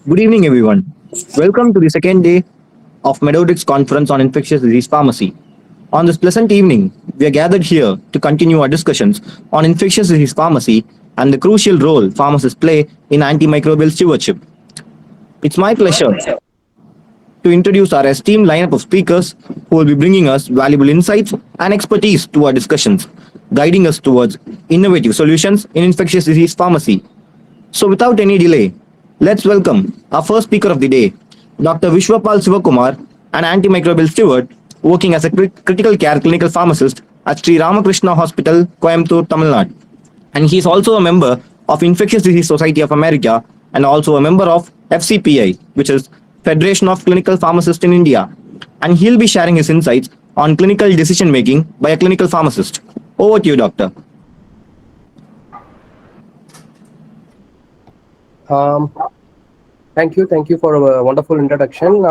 Good evening, everyone. Welcome to the second day of Medodrix-Conference on Infectious Disease Pharmacy. On this pleasant evening, we are gathered here to continue our discussions on infectious disease pharmacy and the crucial role pharmacists play in antimicrobial stewardship. It's my pleasure to introduce our esteemed lineup of speakers who will be bringing us valuable insights and expertise to our discussions, guiding us towards innovative solutions in infectious disease pharmacy. So, without any delay, let's welcome our first speaker of the day, Dr. VISHWAPAL SIVAKUMAR, an antimicrobial steward working as a critical care clinical pharmacist at Sri Ramakrishna Hospital, Coimbatore, Tamil Nadu. And he is also a member of Infectious Disease Society of America and also a member of FCPI, which is Federation of Clinical Pharmacists in India. And he'll be sharing his insights on clinical decision making by a clinical pharmacist. Over to you, doctor. Um, Thank you for a wonderful introduction.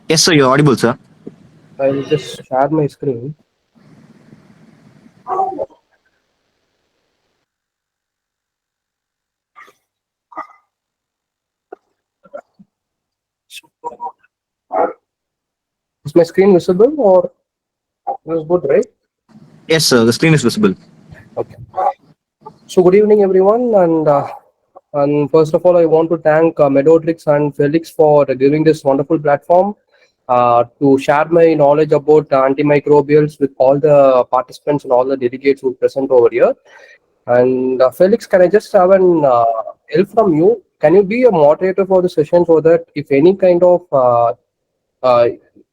Yes, sir, you're audible, sir. I'll just share my screen. Is my screen visible or is it good, right? Yes, sir, the screen is visible. Okay. So good evening, everyone, and first of all, I want to thank Medodrix and Felix for giving this wonderful platform to share my knowledge about antimicrobials with all the participants and all the delegates who present over here. And Felix, can I just have an help from you? Can you be a moderator for the session so that if any kind of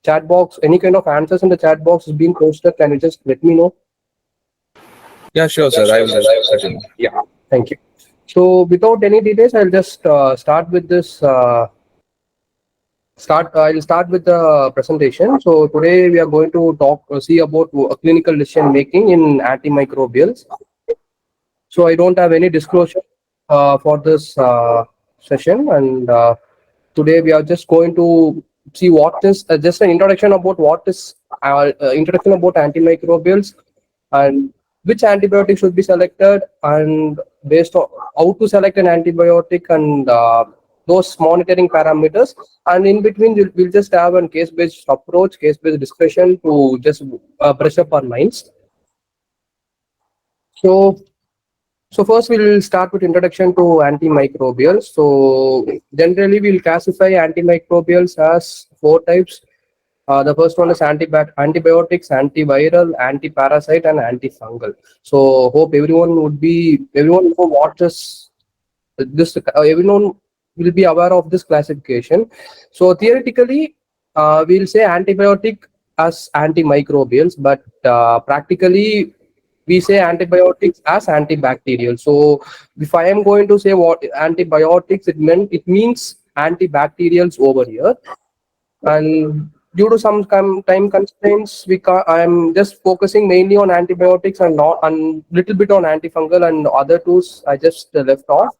chat box, any kind of answers in the chat box is being posted, can you just let me know? Yeah, sure, sir. I will certainly. Yeah, thank you. So without any details, I'll just start with this. I'll start with the presentation. So today we are going to see about clinical decision making in antimicrobials. So I don't have any disclosure for this session, and today we are just going to see what is just an introduction about what is introduction about antimicrobials and which antibiotic should be selected, and based on how to select an antibiotic and those monitoring parameters. And in between we'll just have a case-based approach, case-based discussion to just brush up our minds. So first we'll start with introduction to antimicrobials. So generally we'll classify antimicrobials as four types. The first one is antibiotics, antiviral, antiparasite, and antifungal. So hope everyone know what is this. Everyone will be aware of this classification. So theoretically, we'll say antibiotic as antimicrobials, but practically we say antibiotics as antibacterial. So if I am going to say what antibiotics, it means antibacterials over here. And due to some time constraints, I am just focusing mainly on antibiotics and not and little bit on antifungal, and other tools I just left off.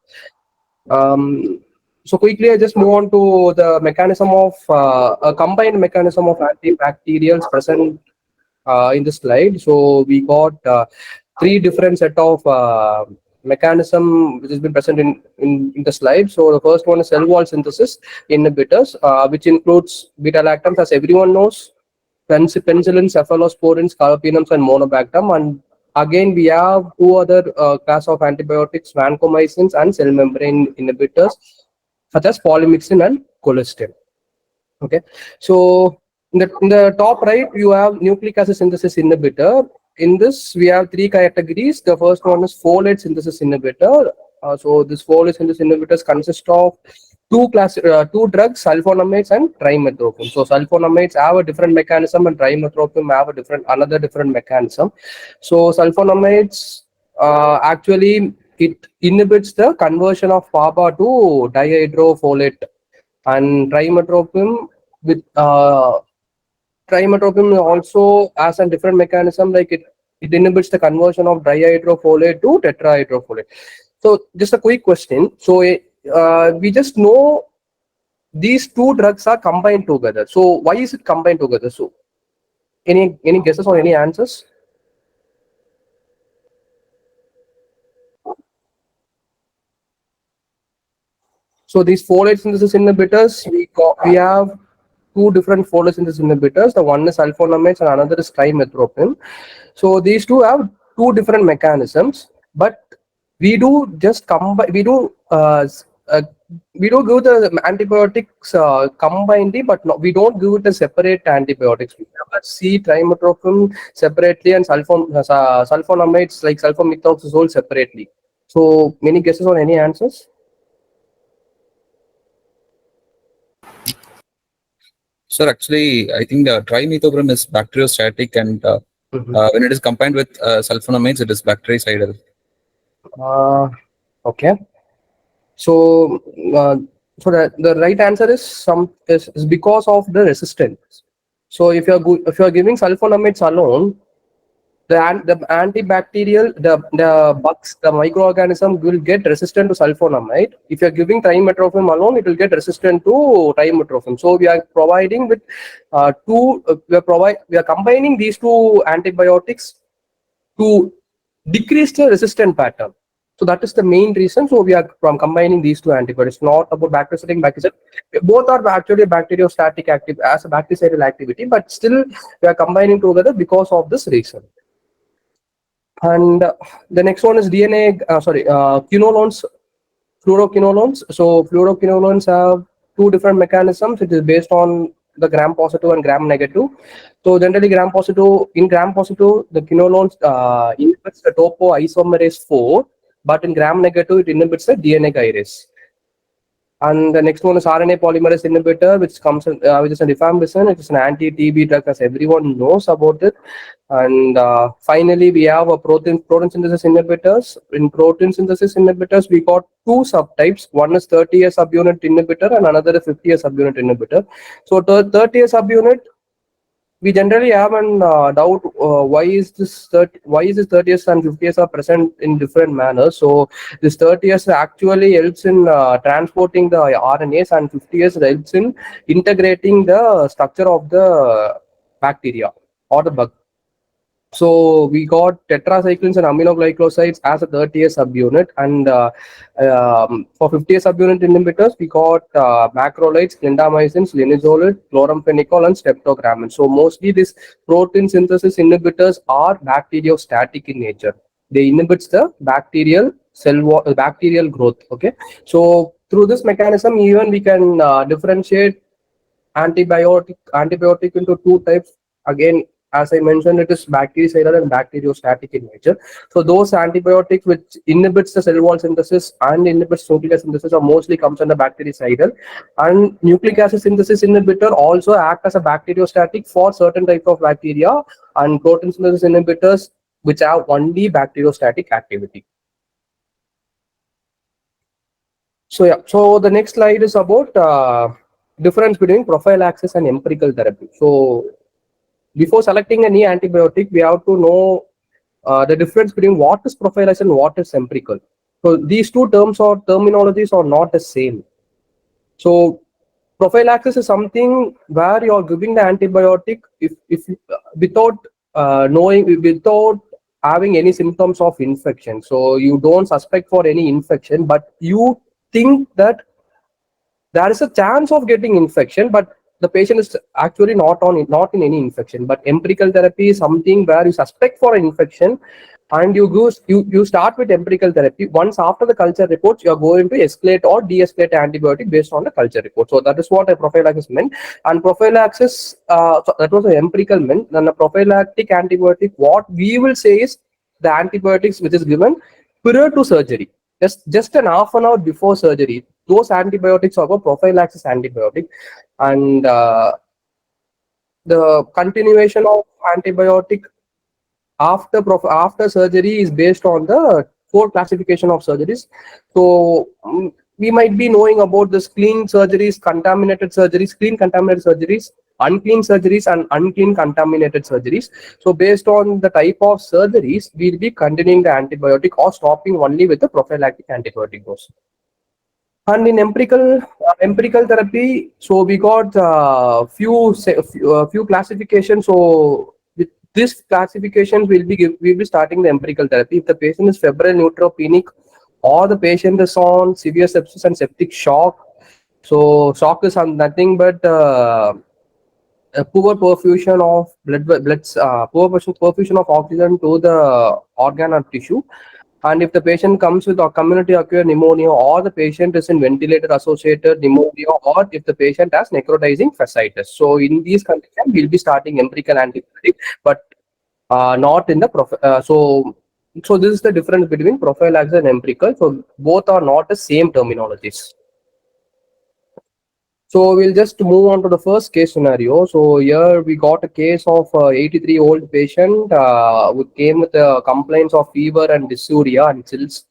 So quickly, I just move on to the mechanism of a combined mechanism of antibacterials present in the slide. So we got three different set of mechanism which has been present in the slide. So the first one is cell wall synthesis inhibitors, which includes beta lactams, as everyone knows, penicillin, cephalosporins, carbapenems, and monobactam. And again, we have two other class of antibiotics, vancomycins and cell membrane inhibitors, such as polymyxin and colistin. Okay, so in the top right, you have nucleic acid synthesis inhibitor. In this, we have three categories. The first one is folate synthesis inhibitor. So this folate synthesis inhibitors consist of two drugs, sulfonamides and trimethoprim. So sulfonamides have a different mechanism and trimethoprim have another different mechanism. So sulfonamides actually it inhibits the conversion of PABA to dihydrofolate, and trimethoprim also has a different mechanism, like it inhibits the conversion of dihydrofolate to tetrahydrofolate. So just a quick question. So we just know these two drugs are combined together. So why is it combined together? So any guesses or any answers? So these folate synthesis inhibitors, we have two different folate synthesis inhibitors. The one is sulfonamides and another is trimethoprim. So these two have two different mechanisms, but we do just combine. We do give the antibiotics combinedly, but we don't give it as separate antibiotics. We never see trimethoprim separately and sulfonamides like sulfamethoxazole separately. So many guesses or any answers? Sir, actually, I think trimethoprim is bacteriostatic, and when it is combined with sulfonamides, it is bactericidal. Okay. So, the right answer is because of the resistance. So if you're giving sulfonamides alone, the antibacterial, the bugs, the microorganism will get resistant to sulfonamide. If you're giving trimethoprim alone, it will get resistant to trimethoprim. So we are providing with we are combining these two antibiotics to decrease the resistant pattern. So that is the main reason. So we are combining these two antibiotics, not about bacteriostatic, bactericidal. Both are actually bacteriostatic active as a bactericidal activity, but still we are combining together because of this reason. And the next one is quinolones, fluoroquinolones. So fluoroquinolones have two different mechanisms. It is based on the gram positive and gram negative. So generally gram positive, the quinolones inhibits the topoisomerase 4, but in gram negative it inhibits the DNA gyrase. And the next one is RNA polymerase inhibitor, which is a rifampicin. It is an anti-TB drug, as everyone knows about it. And finally, we have a protein synthesis inhibitors. In protein synthesis inhibitors, we got two subtypes. One is 30A subunit inhibitor, and another is 50A subunit inhibitor. So 30A subunit, we generally have an doubt why is this 30S and 50S are present in different manners. So this 30S actually helps in transporting the RNAs, and 50S helps in integrating the structure of the bacteria or the bug. So we got tetracyclines and aminoglycosides as a 30A subunit, and for 50A subunit inhibitors, we got macrolides, clindamycins, linezolid, chloramphenicol, and streptogrammin. So mostly these protein synthesis inhibitors are bacteriostatic in nature. They inhibits the bacterial bacterial growth. Okay, so through this mechanism, even we can differentiate antibiotic into two types. Again, as I mentioned, it is bactericidal and bacteriostatic in nature. So those antibiotics which inhibits the cell wall synthesis and inhibits nucleic acid synthesis are mostly comes under bactericidal, and nucleic acid synthesis inhibitor also act as a bacteriostatic for certain type of bacteria, and protein synthesis inhibitors which have only bacteriostatic activity. So yeah, so the next slide is about difference between prophylaxis and empirical therapy. So before selecting any antibiotic, we have to know the difference between what is prophylaxis and what is empirical. So these two terms or terminologies are not the same. So prophylaxis is something where you are giving the antibiotic if without without having any symptoms of infection. So you don't suspect for any infection, but you think that there is a chance of getting infection, but the patient is actually not in any infection. But empirical therapy is something where you suspect for an infection, and you start with empirical therapy. Once after the culture reports, you are going to escalate or de-escalate antibiotic based on the culture report. So that is what a prophylaxis meant. And prophylaxis, so that was an empirical meant. Then a prophylactic antibiotic, what we will say is the antibiotics which is given prior to surgery, just an half an hour before surgery. Those antibiotics are called prophylaxis antibiotic. And the continuation of antibiotic after surgery is based on the 4 classification of surgeries. So we might be knowing about this clean surgeries, contaminated surgeries, clean contaminated surgeries, unclean surgeries, and unclean contaminated surgeries. So based on the type of surgeries, we'll be continuing the antibiotic or stopping only with the prophylactic antibiotic dose. And in empirical therapy, so we got few classifications. So with this classification, we'll be starting the empirical therapy. If the patient is febrile neutropenic or the patient is on severe sepsis and septic shock. So shock is nothing but a poor perfusion of poor perfusion of oxygen to the organ or tissue. And if the patient comes with a community acquired pneumonia, or the patient is in ventilator associated pneumonia, or if the patient has necrotizing fasciitis. So in these conditions, we'll be starting empirical antibiotic, but not in the so this is the difference between prophylaxis and empirical. So both are not the same terminologies. So we'll just move on to the first case scenario. So here we got a case of 83-year-old patient who came with complaints of fever and dysuria and chills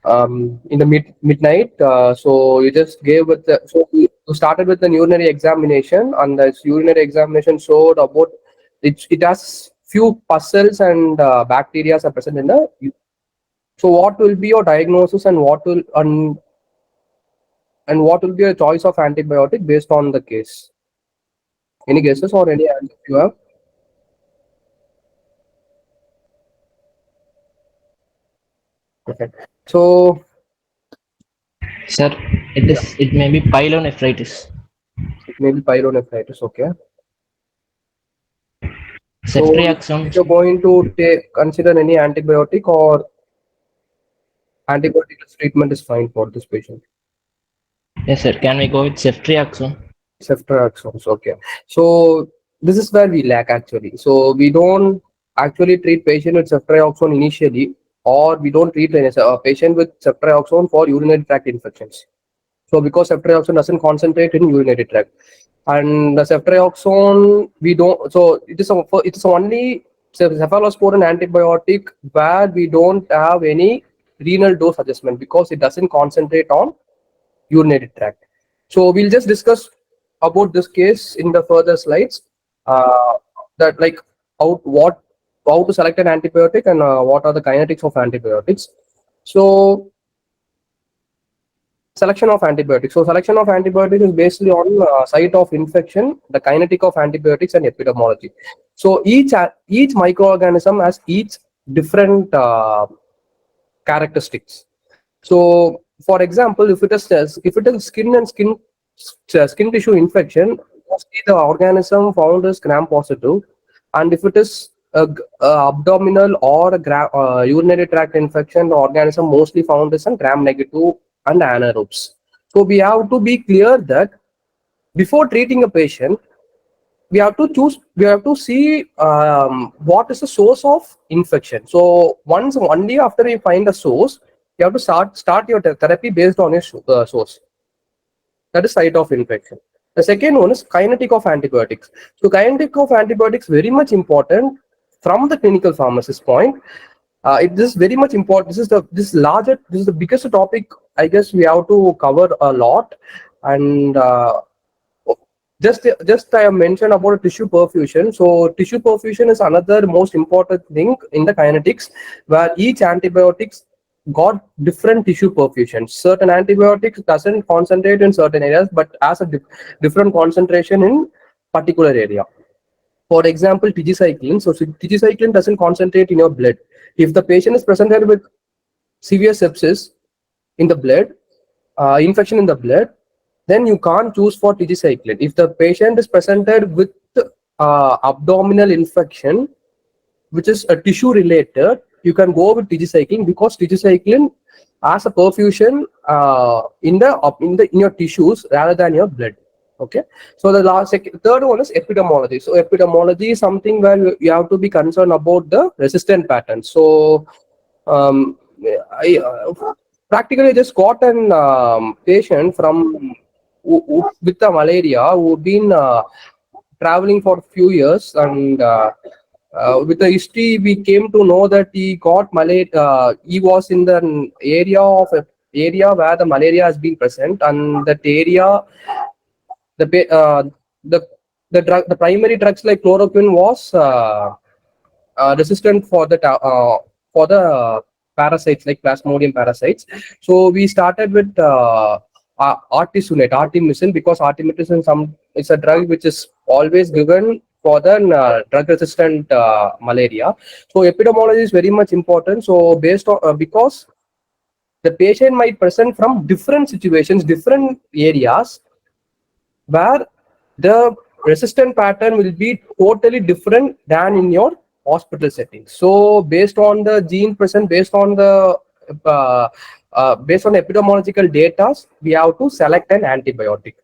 in the midnight. So you just gave with the, so we started with an urinary examination, and the urinary examination showed about it has few pustules and bacteria are present in the. So what will be your diagnosis, and what will and what will be a choice of antibiotic based on the case? Any guesses or any answers you have? Okay. So, Sir, it may be pyelonephritis. it may be pyelonephritis. Okay. So, Ceftriaxone. if you're going to consider any antibiotic, or antibiotic treatment is fine for this patient. Yes, sir. Can we go with ceftriaxone? Ceftriaxone. Okay. So this is where we lack actually. So we don't actually treat patient with ceftriaxone initially, or we don't treat a patient with ceftriaxone for urinary tract infections. So because ceftriaxone doesn't concentrate in urinary tract, and the ceftriaxone we don't. So it is only cephalosporin antibiotic where we don't have any renal dose adjustment because it doesn't concentrate on urinary tract. So we'll just discuss about this case in the further slides. That like how to select an antibiotic, and what are the kinetics of antibiotics. So selection of antibiotics. So selection of antibiotics is basically on site of infection, the kinetic of antibiotics, and epidemiology. So each microorganism has each different characteristics. So for example, if it is skin and skin tissue infection, mostly the organism found is gram positive, and if it is a abdominal or a urinary tract infection, the organism mostly found is in gram negative and anaerobes. So we have to be clear that before treating a patient, we have to see what is the source of infection. So only after you find a source, you have to start your therapy based on your source. That is site of infection. The second one is kinetic of antibiotics. So kinetic of antibiotics very much important from the clinical pharmacist point. It is very much important. This is the biggest topic I guess we have to cover a lot. And just I have mentioned about tissue perfusion. So tissue perfusion is another most important thing in the kinetics, where each antibiotics got different tissue perfusion. Certain antibiotics doesn't concentrate in certain areas, but has a different concentration in particular area. For example, tigecycline. So tigecycline doesn't concentrate in your blood. If the patient is presented with severe sepsis in the blood, infection in the blood, then you can't choose for tigecycline. If the patient is presented with abdominal infection, which is a tissue related, you can go with tigecycline, because tigecycline has a perfusion in your tissues rather than your blood. Okay. So the third one is epidemiology. So epidemiology is something where you have to be concerned about the resistant patterns. So practically just got an patient with the malaria who've been traveling for a few years, and with the history we came to know that he got malaria. He was in the area where the malaria has been present, and that area the primary drugs like chloroquine was resistant for the parasites like Plasmodium parasites. So we started with artemisinin, because artemisinin is a drug which is always given for the drug resistant malaria. So epidemiology is very much important. So based on because the patient might present from different situations, different areas, where the resistant pattern will be totally different than in your hospital setting. So based on the gene present, based on the epidemiological data, we have to select an antibiotic.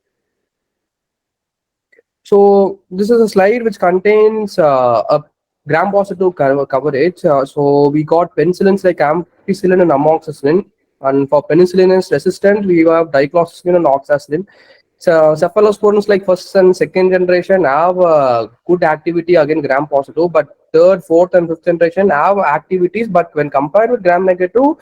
So this is a slide which contains a gram-positive coverage. So we got penicillins like ampicillin and amoxicillin, and for penicillin is resistant, we have diclofenac and oxacillin. So cephalosporins like first and second generation have good activity against gram-positive, but third, fourth, and fifth generation have activities. But when compared with gram-negative,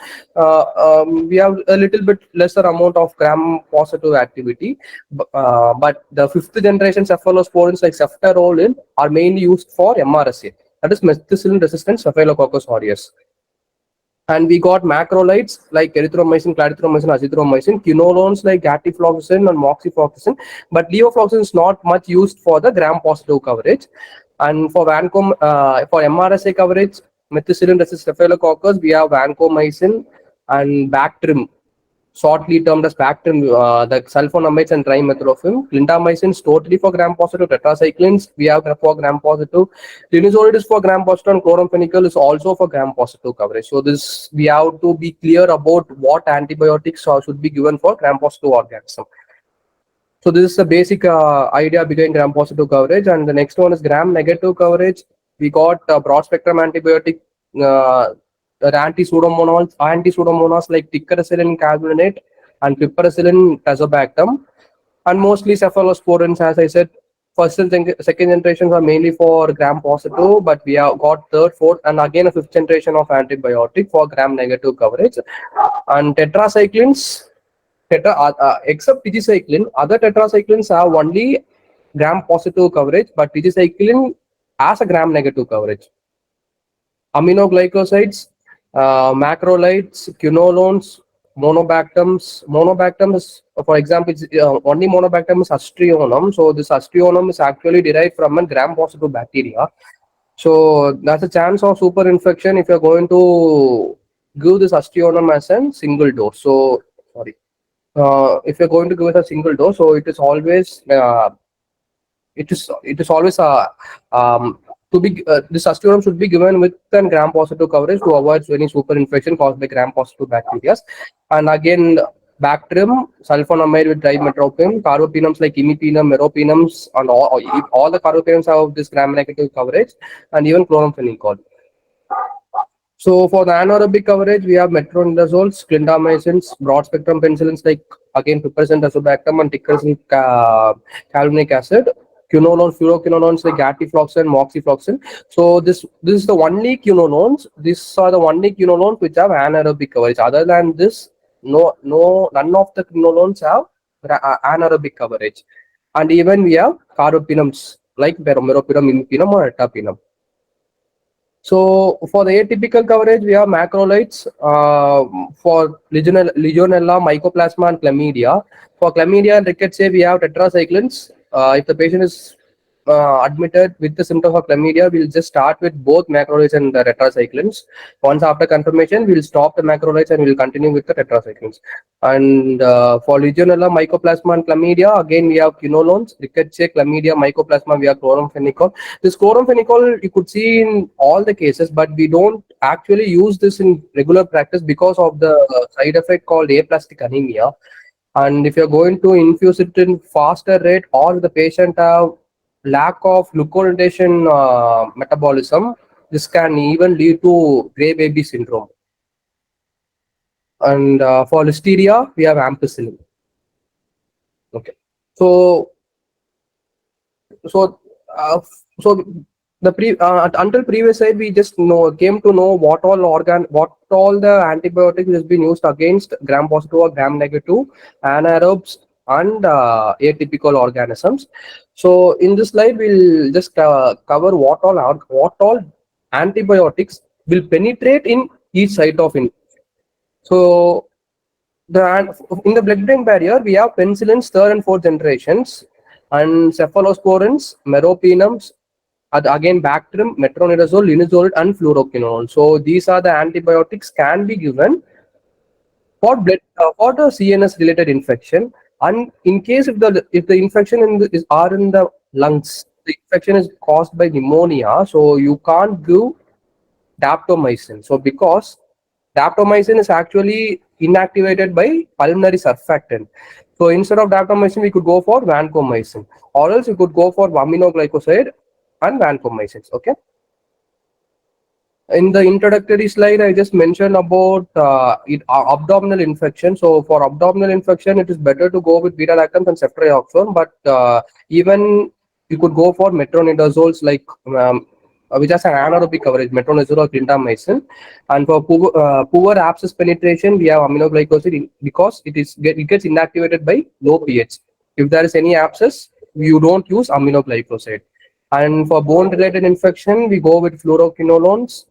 we have a little bit lesser amount of gram-positive activity. But the fifth generation cephalosporins like ceftaroline are mainly used for MRSA, that is methicillin-resistant Staphylococcus aureus. And we got macrolides like erythromycin, clarithromycin, azithromycin, quinolones like gatifloxacin and moxifloxacin, but levofloxacin is not much used for the gram-positive coverage. And for for MRSA coverage, methicillin-resistant Staphylococcus, we have vancomycin and Bactrim, shortly termed as Bactrim, the sulfonamides and trimethoprim. Clindamycin is totally for gram-positive. Tetracyclines we have for gram-positive. Linezolid is for gram-positive, and chloramphenicol is also for gram-positive coverage. So this, we have to be clear about what antibiotics should be given for gram-positive organism. So this is the basic idea behind gram-positive coverage. And the next one is gram-negative coverage. We got broad-spectrum antibiotic, anti-pseudomonas like ticaracillin calcinate and piperacillin tazobactam, and mostly cephalosporins. As I said, first and second generations are mainly for gram-positive, but we have got third, fourth, and again a fifth generation of antibiotic for gram-negative coverage. And tetracyclines, except tigecycline, other tetracyclines have only gram-positive coverage, but tigecycline has a gram-negative coverage. Aminoglycosides, macrolides, quinolones, monobactams. Monobactam is, for example, only monobactam is astrionum. So this astrionum is actually derived from a gram-positive bacteria. So that's a chance of super infection if you're going to give this astrionum as a single dose. So sorry, if you're going to give it a single dose, so it is always to be this astrionum should be given with a gram-positive coverage to avoid any super infection caused by gram-positive bacteria. And again, Bactrim, sulfonamide with dimetropin, carbapenems like imipenem, meropenems, and all the carbapenems have this gram-negative coverage, and even chloramphenicol. So for the anaerobic coverage, we have metronidazoles, clindamycins, broad-spectrum penicillins like again piperacillin, tazobactam, and ticaracillin calvinic acid. Quinolones, fluoroquinolones like gatifloxacin, moxifloxacin. So this is the only quinolones. These are the only quinolones which have anaerobic coverage. Other than this, none of the quinolones have anaerobic coverage. And even we have carbapenems like meropenem, imipenem, or ertapenem. So for the atypical coverage, we have macrolides for Legionella, Mycoplasma, and Chlamydia. For Chlamydia and Rickettsia, we have tetracyclines. If the patient is admitted with the symptoms of chlamydia, we'll just start with both macrolides and the tetracyclines. Once after confirmation, we'll stop the macrolides and we'll continue with the tetracyclines. And for Legionella, Mycoplasma, and Chlamydia, again we have quinolones. Rickettsia, Chlamydia, Mycoplasma, we have chloramphenicol. This chloramphenicol you could see in all the cases, but we don't actually use this in regular practice because of the side effect called aplastic anemia. And if you're going to infuse it in faster rate, or the patient have lack of glucuronidation metabolism, this can even lead to gray baby syndrome. And for listeria, we have ampicillin. Okay, so until previous slide, we just came to know what all the antibiotics has been used against gram-positive or gram-negative anaerobes and atypical organisms. So in this slide, we'll just cover what all antibiotics will penetrate in each site of infection. So in the blood-brain barrier, we have penicillins, third and fourth generations, and cephalosporins, meropenems, again Bactrim, metronidazole, linezolid, and fluoroquinolone. So these are the antibiotics can be given for blood for the CNS related infection, and in case if the infection are in the lungs, the infection is caused by pneumonia, so you can't give daptomycin. So because daptomycin is actually inactivated by pulmonary surfactant. So instead of daptomycin, we could go for vancomycin, or else we could go for aminoglycoside and vancomycin. Okay. In the introductory slide, I just mentioned about abdominal infection. So for abdominal infection, it is better to go with beta-lactams and ceftriaxone, but even you could go for metronidazoles like which has an anaerobic coverage, metronidazole or clindamycin. And for poor abscess penetration, we have aminoglycoside because it gets inactivated by low pH. If there is any abscess, you don't use aminoglycoside. And for bone-related infection, we go with fluoroquinolones.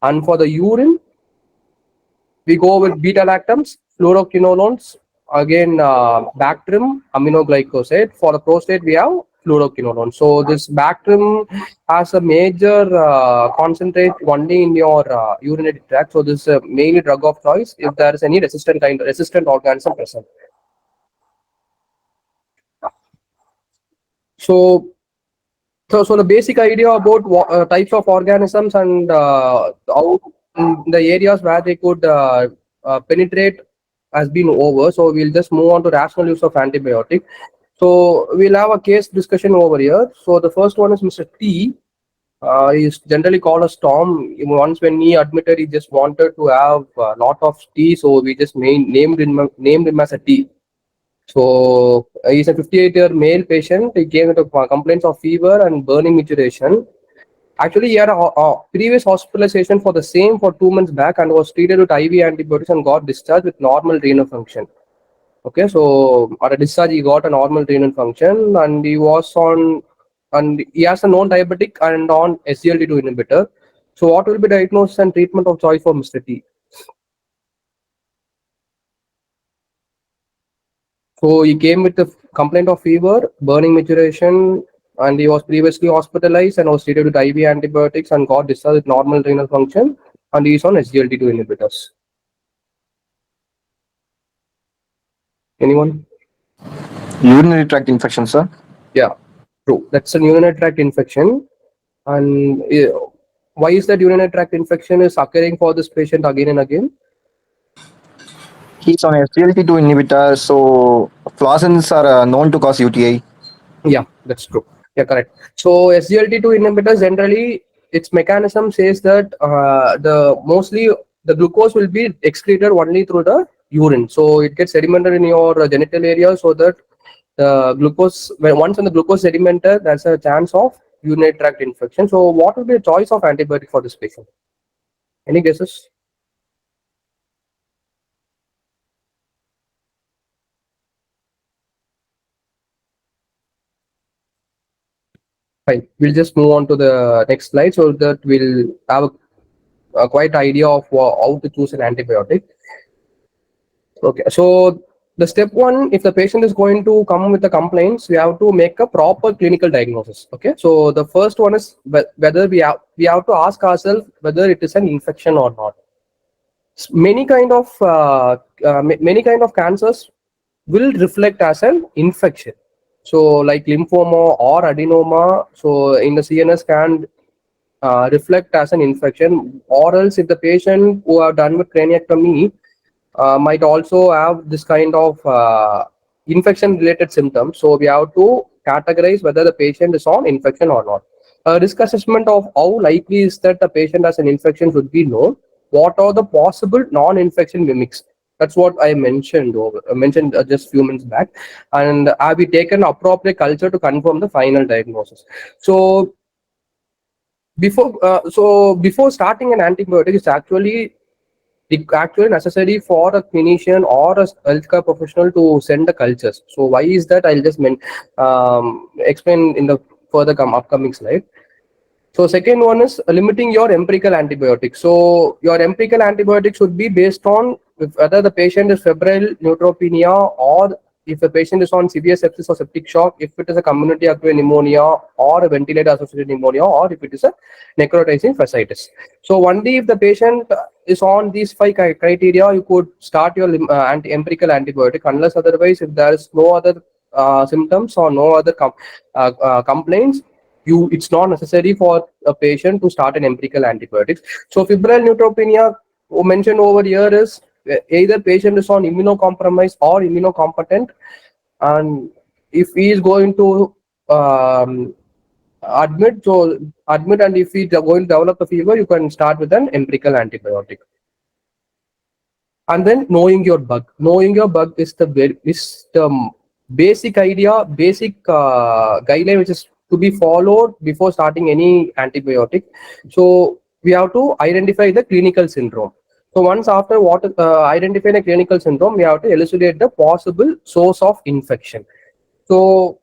And for the urine, we go with beta-lactams, fluoroquinolones, again Bactrim, aminoglycoside. For the prostate, we have fluoroquinolone. So this Bactrim has a major concentrate only in your urinary tract. So this is mainly drug of choice if there is any resistant organism present. So the basic idea about types of organisms and how the areas where they could penetrate has been over. So we'll just move on to rational use of antibiotic. So we'll have a case discussion over here. So the first one is Mr. T. He's generally called as Tom. Once when he admitted, he just wanted to have a lot of tea, so we just named him as a T. So he's a 58-year male patient. He came with complaints of fever and burning micturition. Actually, he had a previous hospitalization for the same for 2 months back and was treated with IV antibiotics and got discharged with normal renal function. Okay, so at a discharge, he got a normal renal function, and he was on, and he has a known diabetic and on SGLT2 inhibitor. So what will be diagnosis and treatment of choice for Mr. T? So he came with a complaint of fever, burning micturition, and he was previously hospitalized and was treated with IV antibiotics and got discharged with normal renal function, and he is on SGLT2 inhibitors. Anyone? Urinary tract infection, sir. Yeah, true. That's an urinary tract infection. And why is that urinary tract infection is occurring for this patient again and again? He's on SGLT2 inhibitor, so fluorescents are known to cause UTI. Yeah, that's true. Yeah, correct. So SGLT2 inhibitors generally, its mechanism says that mostly the glucose will be excreted only through the urine. So it gets sedimented in your genital area, so that the glucose, once the glucose sedimented, there's a chance of urinary tract infection. So what would be the choice of antibiotic for this patient? Any guesses? Fine. We'll just move on to the next slide so that we'll have a quite idea of how to choose an antibiotic. Okay, so the step one, if the patient is going to come with the complaints, we have to make a proper clinical diagnosis. Okay, so the first one is whether we have to ask ourselves whether it is an infection or not. Many kind of cancers will reflect as an infection. So like lymphoma or adenoma, so in the CNS can reflect as an infection, or else if the patient who have done with craniectomy might also have this kind of infection related symptoms. So we have to categorize whether the patient is on infection or not. A risk assessment of how likely is that the patient has an infection should be known. What are the possible non-infection mimics? That's what I mentioned just few minutes back. And have we taken appropriate culture to confirm the final diagnosis? So before starting an antibiotic, it's actually necessary for a clinician or a healthcare professional to send the cultures. So why is that? I'll just explain in the further upcoming slide. So second one is limiting your empirical antibiotics. So your empirical antibiotics should be based on whether the patient is febrile neutropenia, or if the patient is on severe sepsis or septic shock, if it is a community acquired pneumonia or a ventilator associated pneumonia, or if it is a necrotizing fasciitis. So only if the patient is on these 5 criteria, you could start your empirical antibiotic. Unless otherwise, if there is no other symptoms or no other complaints, it's not necessary for a patient to start an empirical antibiotics. So febrile neutropenia mentioned over here is either patient is on immunocompromised or immunocompetent, and if he is going to admit, and if he is going to develop a fever, you can start with an empirical antibiotic. And then knowing your bug is the basic idea, basic guideline which is to be followed before starting any antibiotic. So we have to identify the clinical syndrome. So once after identifying a clinical syndrome, we have to elucidate the possible source of infection. So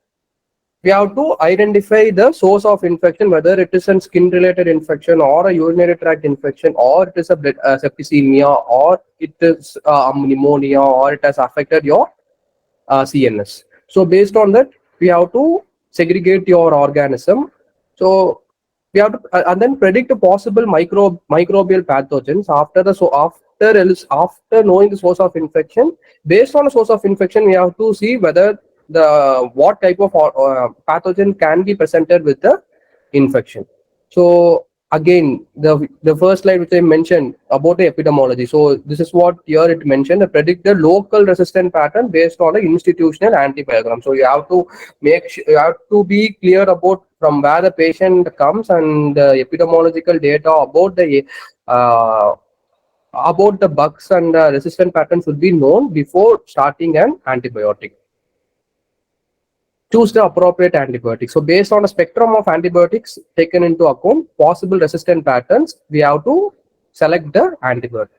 we have to identify the source of infection, whether it is a skin-related infection or a urinary tract infection, or it is a septicemia, or it is pneumonia, or it has affected your CNS. So based on that, we have to segregate your organism. So we have to and then predict a possible microbial pathogens after knowing the source of infection. Based on the source of infection, we have to see whether what type of pathogen can be presented with the infection. So again, the first slide which I mentioned about the epidemiology. So this is what here it mentioned: predict the local resistant pattern based on the institutional antibiogram. So you have to you have to be clear about from where the patient comes, and the epidemiological data about the bugs and resistant patterns should be known before starting an antibiotic. Choose the appropriate antibiotic. So based on a spectrum of antibiotics taken into account, possible resistant patterns, we have to select the antibiotic.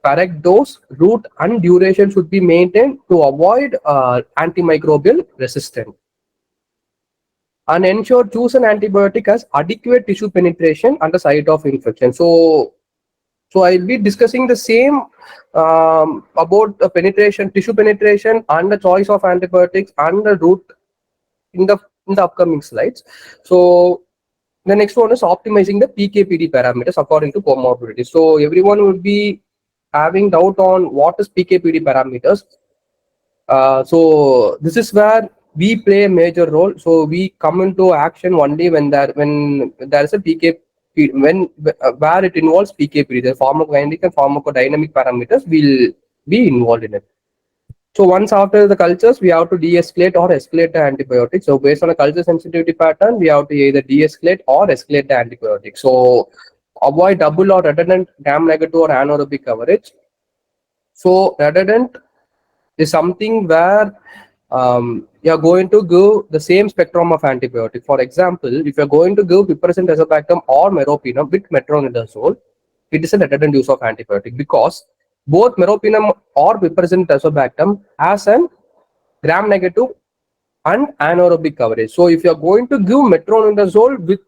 Correct dose, route and duration should be maintained to avoid antimicrobial resistance. And ensure choose an antibiotic has adequate tissue penetration at the site of infection. So I'll be discussing the same about the tissue penetration and the choice of antibiotics and the route in the upcoming slides. So the next one is optimizing the PK/PD parameters according to comorbidity. So everyone would be having doubt on what is PK/PD parameters. So this is where we play a major role. So we come into action only when there is a PK, where it involves PK/PD, the pharmacokinetic and pharmacodynamic parameters will be involved in it. So once after the cultures, we have to de-escalate or escalate the antibiotic. So based on a culture sensitivity pattern, we have to either de-escalate or escalate the antibiotic. So avoid double or redundant gram-negative or anaerobic coverage. So redundant is something where you are going to give the same spectrum of antibiotic. For example, if you are going to give piperacin, tazobactam or meropenem with metronidazole, it is a redundant use of antibiotic, because both meropenem or piperacin tazobactam has an gram-negative and anaerobic coverage. So if you are going to give metronidazole with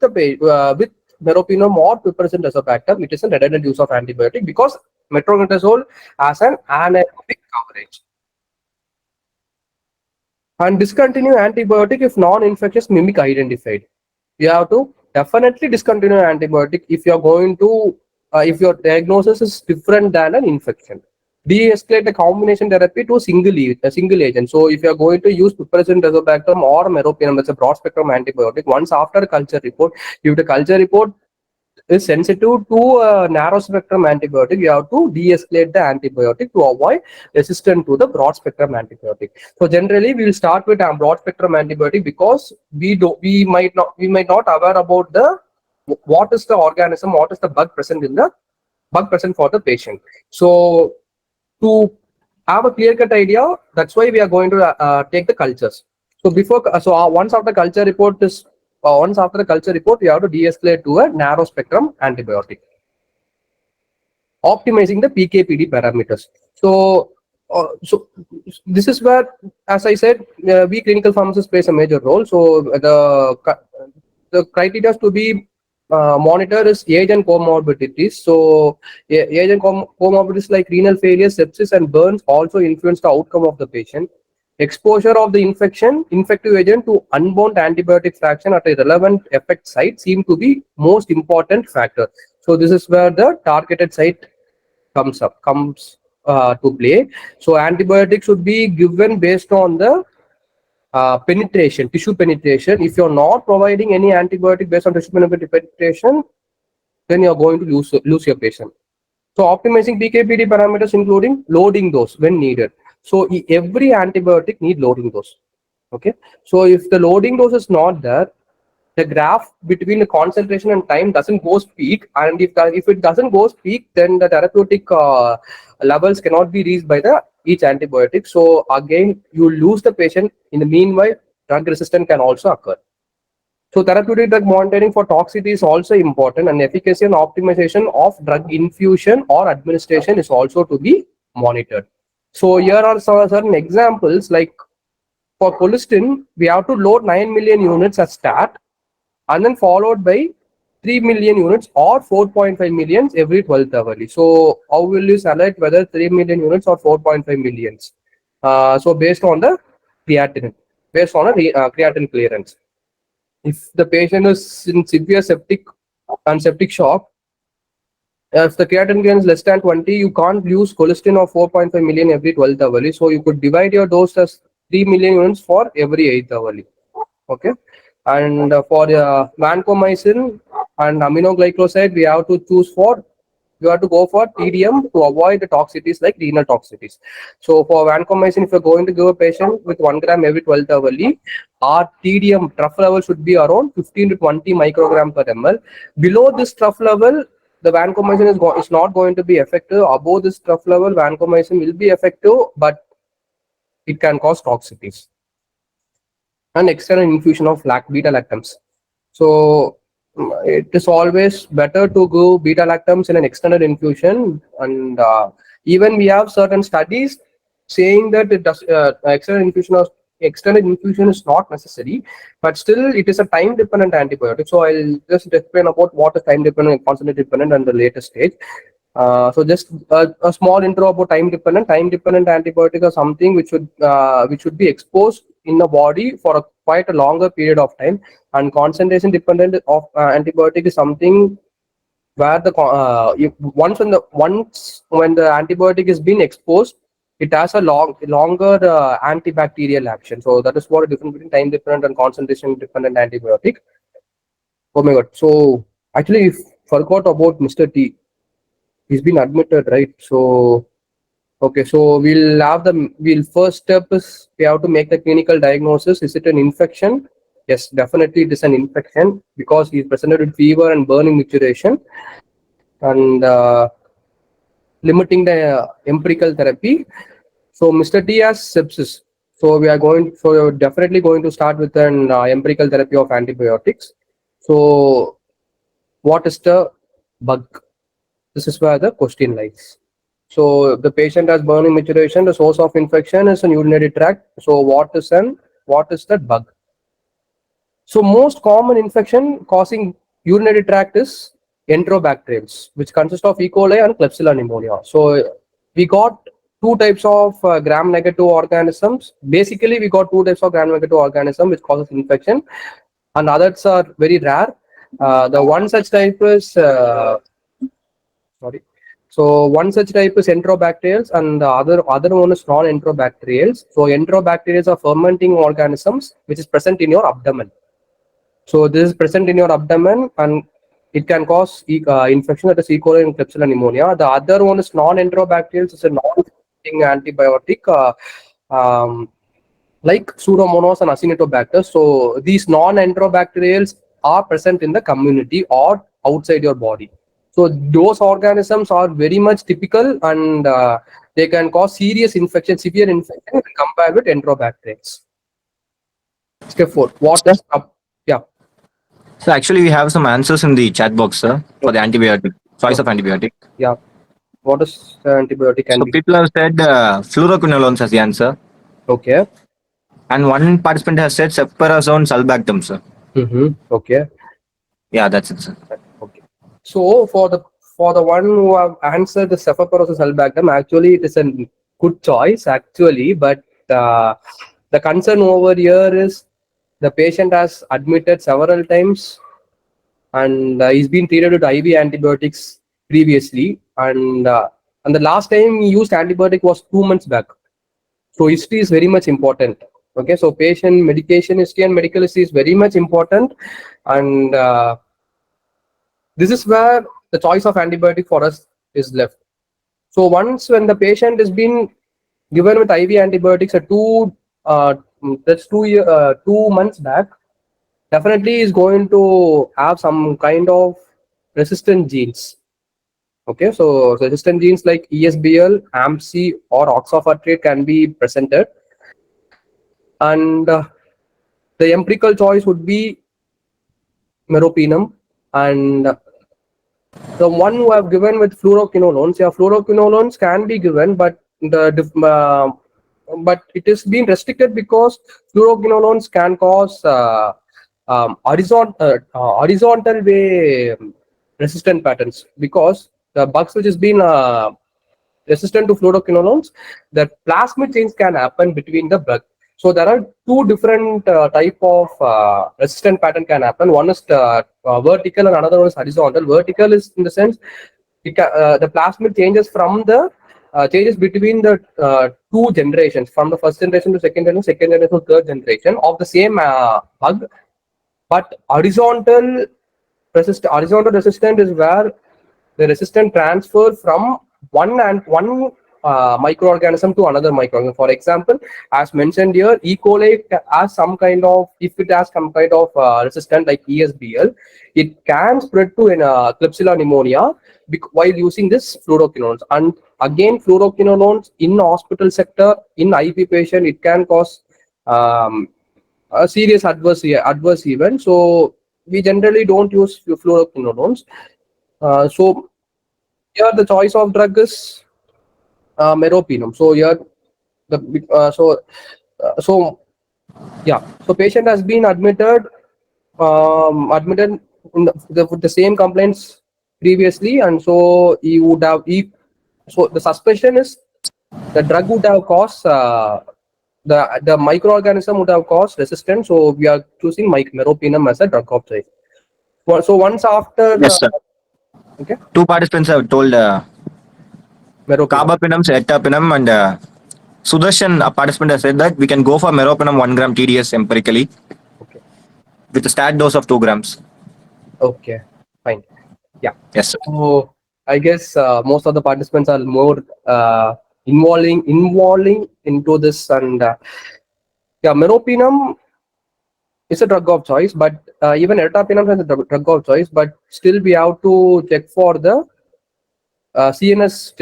meropenem or piperacin tazobactam, it is a redundant use of antibiotic because metronidazole has an anaerobic coverage. And discontinue antibiotic if non-infectious mimic identified. You have to definitely discontinue antibiotic if you are going to if your diagnosis is different than an infection. De-escalate a combination therapy to a single agent. So if you are going to use piperacin, tazobactam or meropenem, that's a broad spectrum antibiotic. Once after a culture report, if the culture report is sensitive to a narrow spectrum antibiotic, you have to de-escalate the antibiotic to avoid resistance to the broad spectrum antibiotic. So generally we will start with a broad spectrum antibiotic because we might not aware about what is the organism, what is the bug present for the patient. So to have a clear-cut idea, that's why we are going to take the cultures. So once after the culture report, we have to de-escalate to a narrow spectrum antibiotic. Optimizing the PK/PD parameters. So this is where, as I said, we clinical pharmacists plays a major role. So the criteria to be monitor is age and comorbidities. So age and comorbidities like renal failure, sepsis and burns also influence the outcome of the patient. Exposure of the infective agent to unbound antibiotic fraction at a relevant effect site seem to be most important factor. So this is where the targeted site comes to play. So antibiotics should be given based on the penetration, tissue penetration. If you're not providing any antibiotic based on tissue penetration, then you're going to lose your patient. So optimizing PK/PD parameters including loading dose when needed. So every antibiotic need loading dose. Okay. So if the loading dose is not there, the graph between the concentration and time doesn't go peak, and if it doesn't go peak, then the therapeutic levels cannot be reached by each antibiotic. So again, you lose the patient. In the meanwhile, drug resistance can also occur. So therapeutic drug monitoring for toxicity is also important, and efficacy and optimization of drug infusion or administration is also to be monitored. So here are some certain examples. Like for colistin, we have to load 9 million units as start, and then followed by 3 million units or 4.5 millions every 12th hourly. So how will you select whether 3 million units or 4.5 millions? So based on the creatinine, based on a creatinine clearance. If the patient is in severe septic and septic shock, if the creatinine clearance is less than 20, you can't use colistin of 4.5 million every 12th hourly. So you could divide your dose as 3 million units for every 8th hourly. Okay. And for vancomycin and aminoglycoside, we have to go for TDM to avoid the toxicities like renal toxicities. So for vancomycin, if you're going to give a patient with 1 gram every 12th hourly, our TDM trough level should be around 15 to 20 microgram per ml. Below this trough level, the vancomycin is not going to be effective. Above this trough level, vancomycin will be effective, but it can cause toxicities. And external infusion of beta lactams. So it is always better to go beta lactams in an extended infusion, and even we have certain studies saying that it does extended infusion is not necessary, but still it is a time dependent antibiotic. So I'll just explain about what is time dependent and concentrate dependent and the later stage. So just a small intro about time dependent. Time dependent antibiotic is something which should be exposed in the body for quite a longer period of time, and concentration dependent of antibiotic is something where the once when the antibiotic is being exposed, it has a longer antibacterial action. So that is what the difference between time dependent and concentration dependent antibiotic. Oh my god! So actually, forgot about Mr. T. He's been admitted, right? So okay, so first step is we have to make the clinical diagnosis. Is it an infection? Yes, definitely it is an infection because he is presented with fever and burning micturition, and limiting the empirical therapy. So Mr. T has sepsis. So we're definitely going to start with an empirical therapy of antibiotics. So what is the bug? This is where the question lies. So the patient has burning micturition. The source of infection is an urinary tract. So what is that bug? So most common infection causing urinary tract is enterobacterials, which consist of E. coli and Klebsiella pneumonia. So we got two types of gram-negative organisms. Basically, we got two types of gram-negative organism which causes infection, and others are very rare. The one such type is So one such type is enterobacterials, and the other one is non-enterobacterials. So enterobacterials are fermenting organisms which is present in your abdomen. So this is present in your abdomen, and it can cause infection, that is E. coli and Klebsiella pneumonia. The other one is non-enterobacterials, is a non-fermenting antibiotic like Pseudomonas and Acinetobacter. So these non-enterobacterials are present in the community or outside your body. So those organisms are very much typical, and they can cause severe infection compared with enterobacterials. Step 4. What is up? Yeah. So actually, we have some answers in the chat box, sir, for the antibiotic choice of antibiotic. Yeah. What is the antibiotic? So people have said fluoroquinolones as the answer, Okay. and one participant has said cefuroxime sulbactam, sir. Okay. Yeah, that's it, sir. Okay. So for the one who have answered the cefuroxime sulbactam, actually it is a good choice actually, but the concern over here is the patient has admitted several times, and he's been treated with IV antibiotics previously, and And the last time we used antibiotic was 2 months back. So history is very much important. Okay, so patient medication history and medical history is very much important, and this is where the choice of antibiotic for us is left. So once when the patient has been given with IV antibiotics at 2 months back, definitely is going to have some kind of resistant genes. Okay, so resistant genes like ESBL, AMC, or oxofotrat can be presented, and the empirical choice would be meropenem, and the one who have given with fluoroquinolones. Yeah, fluoroquinolones can be given, but but it is being restricted because fluoroquinolones can cause horizontal way resistant patterns, because the bugs which has been resistant to fluoroquinolones, the plasmid change can happen between the bug. So there are two different type of resistant pattern can happen. One is vertical and another one is horizontal. Vertical is in the sense the plasmid changes from the changes between the two generations, from the first generation to second generation to third generation of the same bug. But horizontal resistant is where the resistant transfer from one microorganism to another microorganism. For example, as mentioned here, E. coli has some kind of, if it has some kind of resistant like ESBL, it can spread to Klebsiella pneumonia while using this fluoroquinolones. And again, fluoroquinolones in hospital sector, in IP patient, it can cause a serious adverse event. So we generally don't use fluoroquinolones. So here the choice of drug is meropenem. So here the so patient has been admitted with the same complaints previously, and so he would have so the suspicion is the drug would have caused the microorganism would have caused resistance. So we are choosing meropenem as a drug of choice. So once after Yes, sir. okay, Two participants have told meropenem. carbapenem, ertapenem, and Sudarshan, a participant, has said that we can go for meropenem 1 gram TDS empirically Okay. with a stat dose of 2 grams. Okay, fine. Yeah. Yes, sir. So I guess most of the participants are more involving into this, and yeah, meropenem is a drug of choice, but even ertapenem is a drug of choice, but still we have to check for the CNS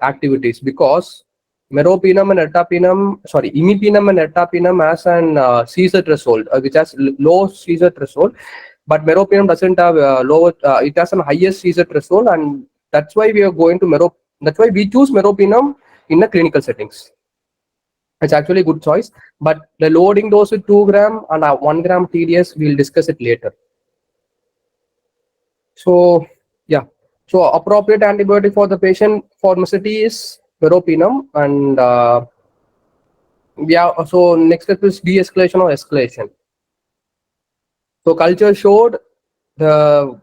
activities, because meropenem and imipenem and ertapenem has an seizure threshold, which has low seizure threshold, but meropenem doesn't have lower. It has a highest seizure threshold, and that's why we are going to that's why we choose meropenem in the clinical settings. It's actually a good choice, but the loading dose with 2 gram and 1 gram TDS, we'll discuss it later. So yeah, so appropriate antibiotic for the patient pharmacity is meropenem, and yeah. So next step is de-escalation or escalation. So culture showed the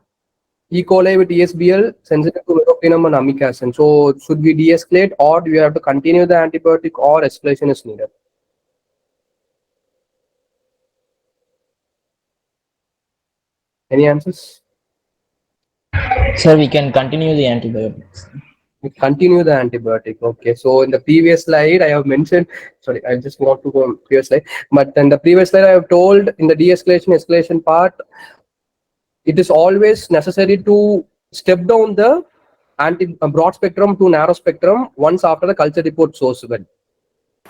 E. coli with ESBL sensitive to meropenem and amikacin. So should we de-escalate, or do we have to continue the antibiotic, or escalation is needed? Any answers? Sir, we can continue the antibiotics. We continue the antibiotic. Okay, so in the previous slide I have mentioned, sorry, I just want to go on previous slide, but in the previous slide I have told in the de-escalation escalation part, it is always necessary to step down the broad spectrum to narrow spectrum once after the culture report shows well.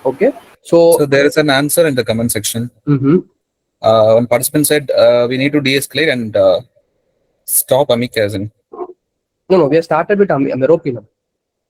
Okay, So there is an answer in the comment section. One participant said we need to de-escalate and stop amikacin. No, we have started with meropenem.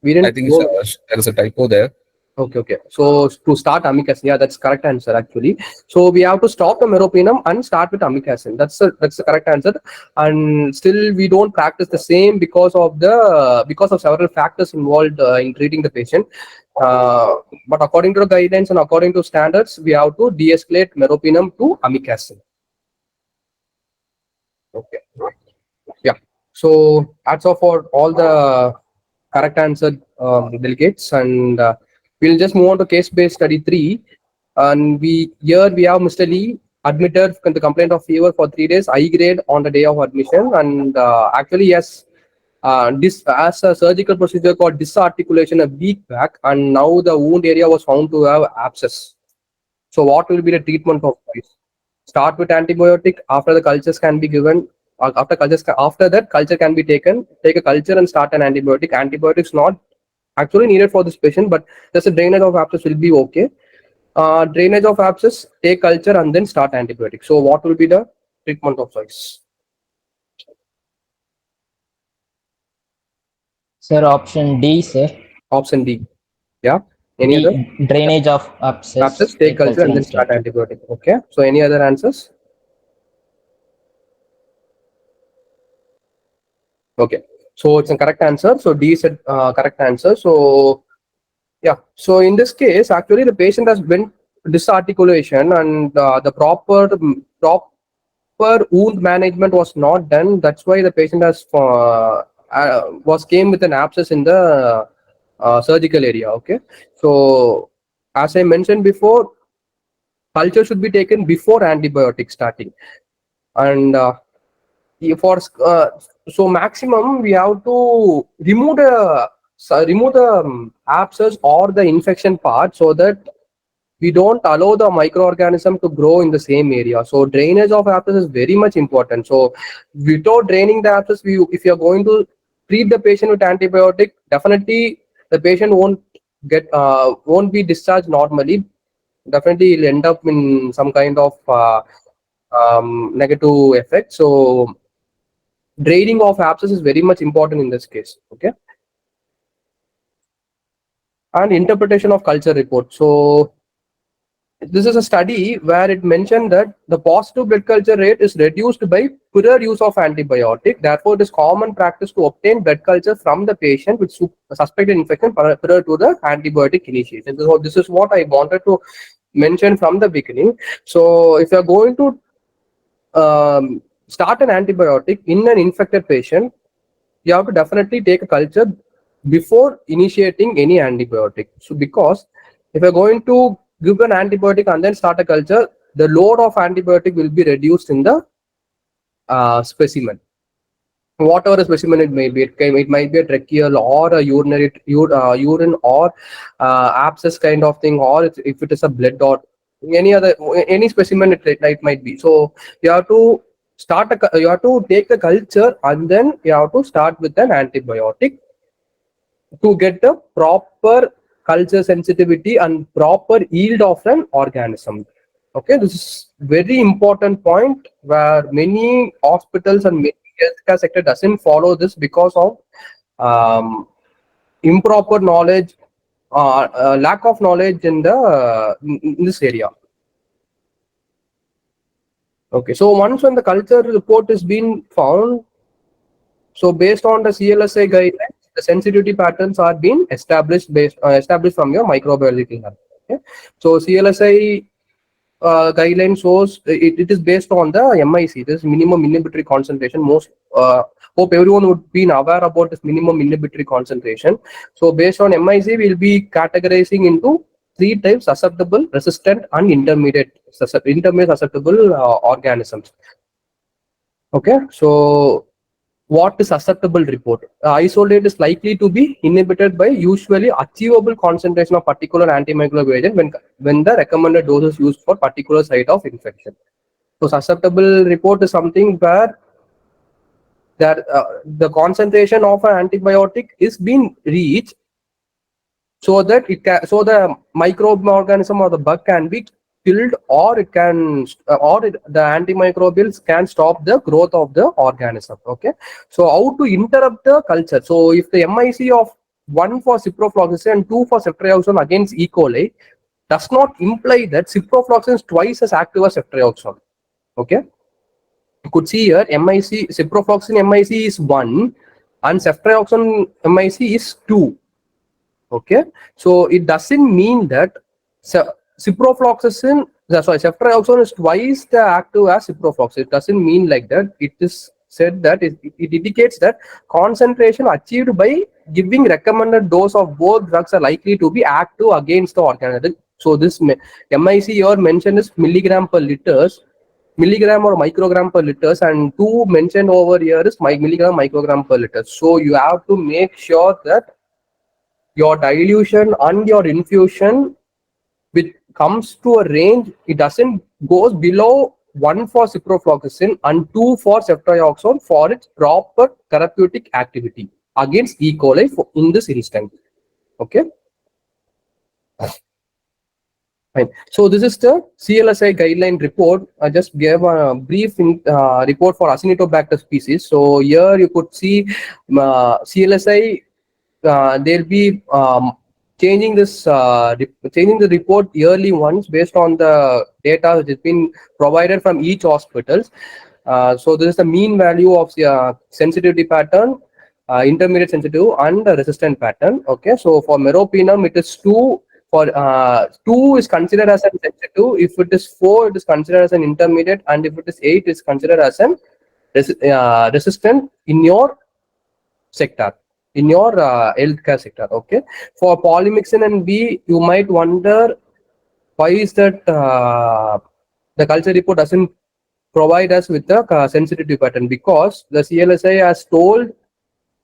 We didn't. I think there is a typo there. Okay. So to start amikacin, yeah, that's correct answer actually. So we have to stop the meropenem and start with amikacin. That's the correct answer. And still we don't practice the same because of several factors involved in treating the patient. But according to the guidelines and according to standards, we have to de-escalate meropenem to amikacin. Okay. Yeah. So that's all for all the Correct answer, delegates. And we'll just move on to case-based study 3. And we have Mr. Lee admitted the complaint of fever for 3 days, high grade on the day of admission. And actually, yes, this as a surgical procedure called disarticulation a week back, and now the wound area was found to have abscess. So what will be the treatment of choice? Start with antibiotic. After the cultures can be given. After that culture can be taken. Take a culture and start an antibiotic. Antibiotics not actually needed for this patient, but just a drainage of abscess will be okay. Drainage of abscess, take culture and then start antibiotic. So what will be the treatment of choice? Sir, option D, sir. Option D. Yeah. Any D, other? drainage of abscess. Abscess, take culture and then start antibiotic. Okay. So any other answers? Okay. So it's a correct answer. So D is a correct answer. So yeah. So in this case, actually the patient has been disarticulation and the proper wound management was not done. That's why the patient has came with an abscess in the surgical area. Okay. So as I mentioned before, culture should be taken before antibiotic starting, and so maximum we have to remove the abscess or the infection part, so that we don't allow the microorganism to grow in the same area. So drainage of abscess is very much important. So without draining the abscess, if you are going to treat the patient with antibiotic, definitely the patient won't be discharged normally. Definitely he'll end up in some kind of negative effect. So draining of abscess is very much important in this case. Okay. And interpretation of culture report. So this is a study where it mentioned that the positive blood culture rate is reduced by prior use of antibiotic. Therefore, it is common practice to obtain blood culture from the patient with suspected infection prior to the antibiotic initiation. So this is what I wanted to mention from the beginning. So if you are going to start an antibiotic in an infected patient, you have to definitely take a culture before initiating any antibiotic. So because if you're going to give an antibiotic and then start a culture, the load of antibiotic will be reduced in the specimen. Whatever specimen it may be, it might be a tracheal or a urine or abscess kind of thing, or if it is a blood or any specimen it might be. So you have to take the culture and then you have to start with an antibiotic to get the proper culture sensitivity and proper yield of an organism. Okay, this is very important point where many hospitals and many healthcare sector doesn't follow this because of improper knowledge, lack of knowledge in this area. Okay, so once when the culture report is being found, so based on the CLSI guidelines, the sensitivity patterns are being established from your microbiological lab. Okay, so CLSI guideline shows it is based on the MIC, this minimum inhibitory concentration. Hope everyone would be aware about this minimum inhibitory concentration. So based on MIC, we'll be categorizing into 3 types: susceptible, resistant, and intermediate susceptible organisms. Okay, so what is susceptible report? Isolate is likely to be inhibited by usually achievable concentration of particular antimicrobial agent when the recommended dose is used for particular site of infection. So susceptible report is something where the concentration of an antibiotic is being reached so that the microorganism or the bug can be killed, or the antimicrobials can stop the growth of the organism. Okay, so how to interrupt the culture? So if the MIC of 1 for ciprofloxacin and 2 for ceftriaxone against E. coli does not imply that ciprofloxacin is twice as active as ceftriaxone. Okay, you could see here ciprofloxacin MIC is 1 and ceftriaxone MIC is 2. Okay, so it doesn't mean that ceftriaxone is twice the active as ciprofloxacin. It doesn't mean like that. It is said that it indicates that concentration achieved by giving recommended dose of both drugs are likely to be active against the organ. So this MIC here mentioned is milligram per liters, milligram or microgram per liters, and 2 mentioned over here is milligram microgram per liter. So you have to make sure that your dilution and your infusion, which comes to a range, it doesn't goes below 1 for ciprofloxacin and 2 for ceftriaxone for its proper therapeutic activity against E. coli in this instant. Okay. Fine. So this is the CLSI guideline report. I just gave a brief report for Acinetobacter species. So here you could see CLSI. They'll be changing this changing the report yearly once based on the data which has been provided from each hospitals. So this is the mean value of the sensitivity pattern, intermediate sensitive and the resistant pattern. Okay, so for meropenem it is 2. For 2 is considered as a sensitive. If it is 4, it is considered as an intermediate, and if it is 8, it is considered as an resistant in your sector, in your healthcare sector. Okay, for polymyxin and B, you might wonder why is that the culture report doesn't provide us with the sensitivity pattern, because the CLSI has told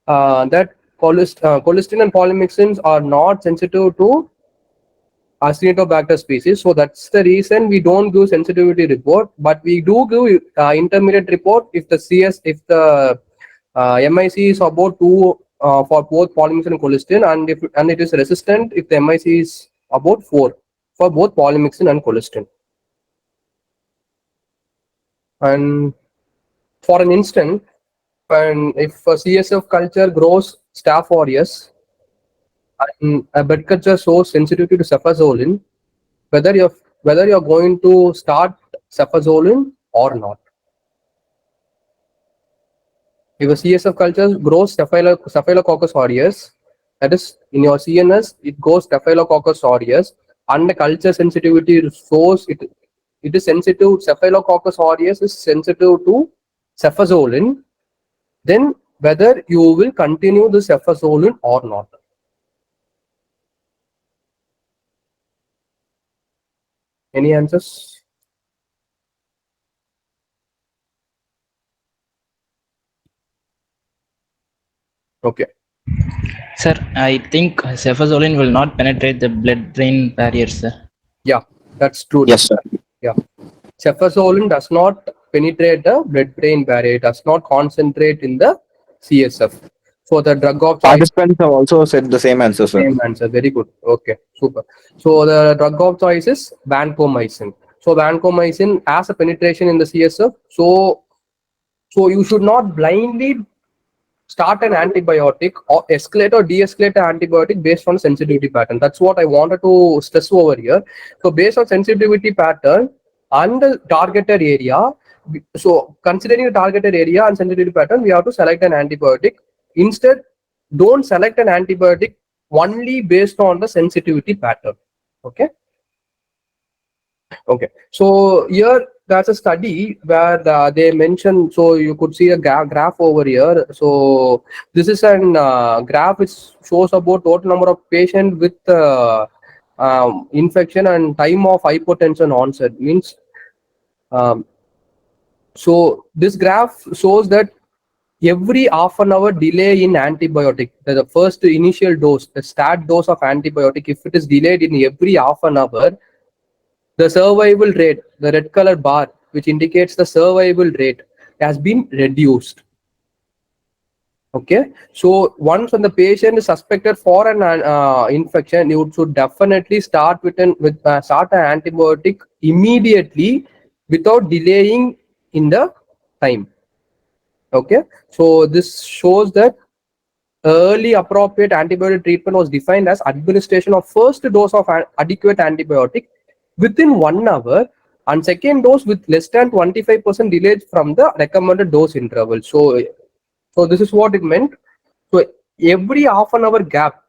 that colistin and polymyxins are not sensitive to Acinetobacter species. So that's the reason we don't do sensitivity report, but we do give intermediate report if the MIC is about 2 for both polymyxin and colistin, and it is resistant if the MIC is about 4 for both polymyxin and colistin. And for an instant, and if a CSF culture grows Staph aureus and a bed culture shows sensitivity to cefazolin, whether you're going to start cefazolin or not. If a CSF culture grows Staphylococcus aureus, that is in your CNS, it goes Staphylococcus aureus, and the culture sensitivity shows it is sensitive. Staphylococcus aureus is sensitive to cefazolin. Then whether you will continue the cefazolin or not. Any answers? Okay. Sir, I think cefazolin will not penetrate the blood-brain barrier, sir. Yeah, that's true. Yes, sir. Yeah. Cefazolin does not penetrate the blood-brain barrier. It does not concentrate in the CSF. So the drug of choice. Participants have also said the same answer, sir. Same answer. Very good. Okay, super. So the drug of choice is vancomycin. So vancomycin has a penetration in the CSF. So you should not blindly start an antibiotic or escalate or de-escalate an antibiotic based on sensitivity pattern. That's what I wanted to stress over here. So based on sensitivity pattern and the targeted area, so considering the targeted area and sensitivity pattern, we have to select an antibiotic. Instead, don't select an antibiotic only based on the sensitivity pattern. Okay. Okay. So here that's a study where they mention, so you could see a graph over here. So this is an graph which shows about total number of patients with infection and time of hypotension onset. Means so this graph shows that every half an hour delay in antibiotic, the first initial dose, the start dose of antibiotic, if it is delayed in every half an hour, the survival rate, the red color bar, which indicates the survival rate, has been reduced. Okay, so once when the patient is suspected for an infection, you should definitely start start an antibiotic immediately without delaying in the time. Okay, so this shows that early appropriate antibiotic treatment was defined as administration of first dose of adequate antibiotic within 1 hour, and second dose with less than 25% delay from the recommended dose interval. So this is what it meant. So every half an hour gap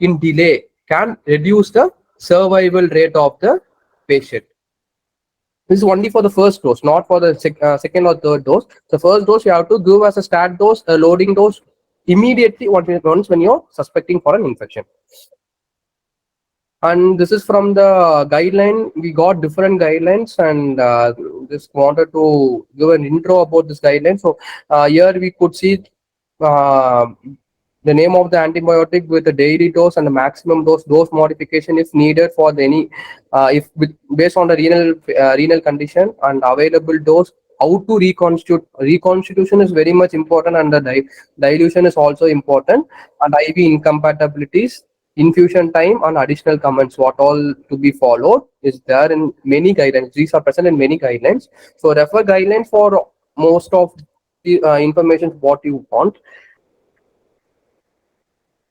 in delay can reduce the survival rate of the patient. This is only for the first dose, not for the second or third dose. The first dose you have to give as a start dose, a loading dose immediately once when you're suspecting for an infection. And this is from the guideline. We got different guidelines, and just wanted to give an intro about this guideline. So here we could see uh, the name of the antibiotic with the daily dose and the maximum dose modification if needed for any based on the renal condition, and available dose, how to reconstitution is very much important, and the dilution is also important, and IV incompatibilities, infusion time, and additional comments what all to be followed is there in many guidelines. These are present in many guidelines, so refer guidelines for most of the information what you want.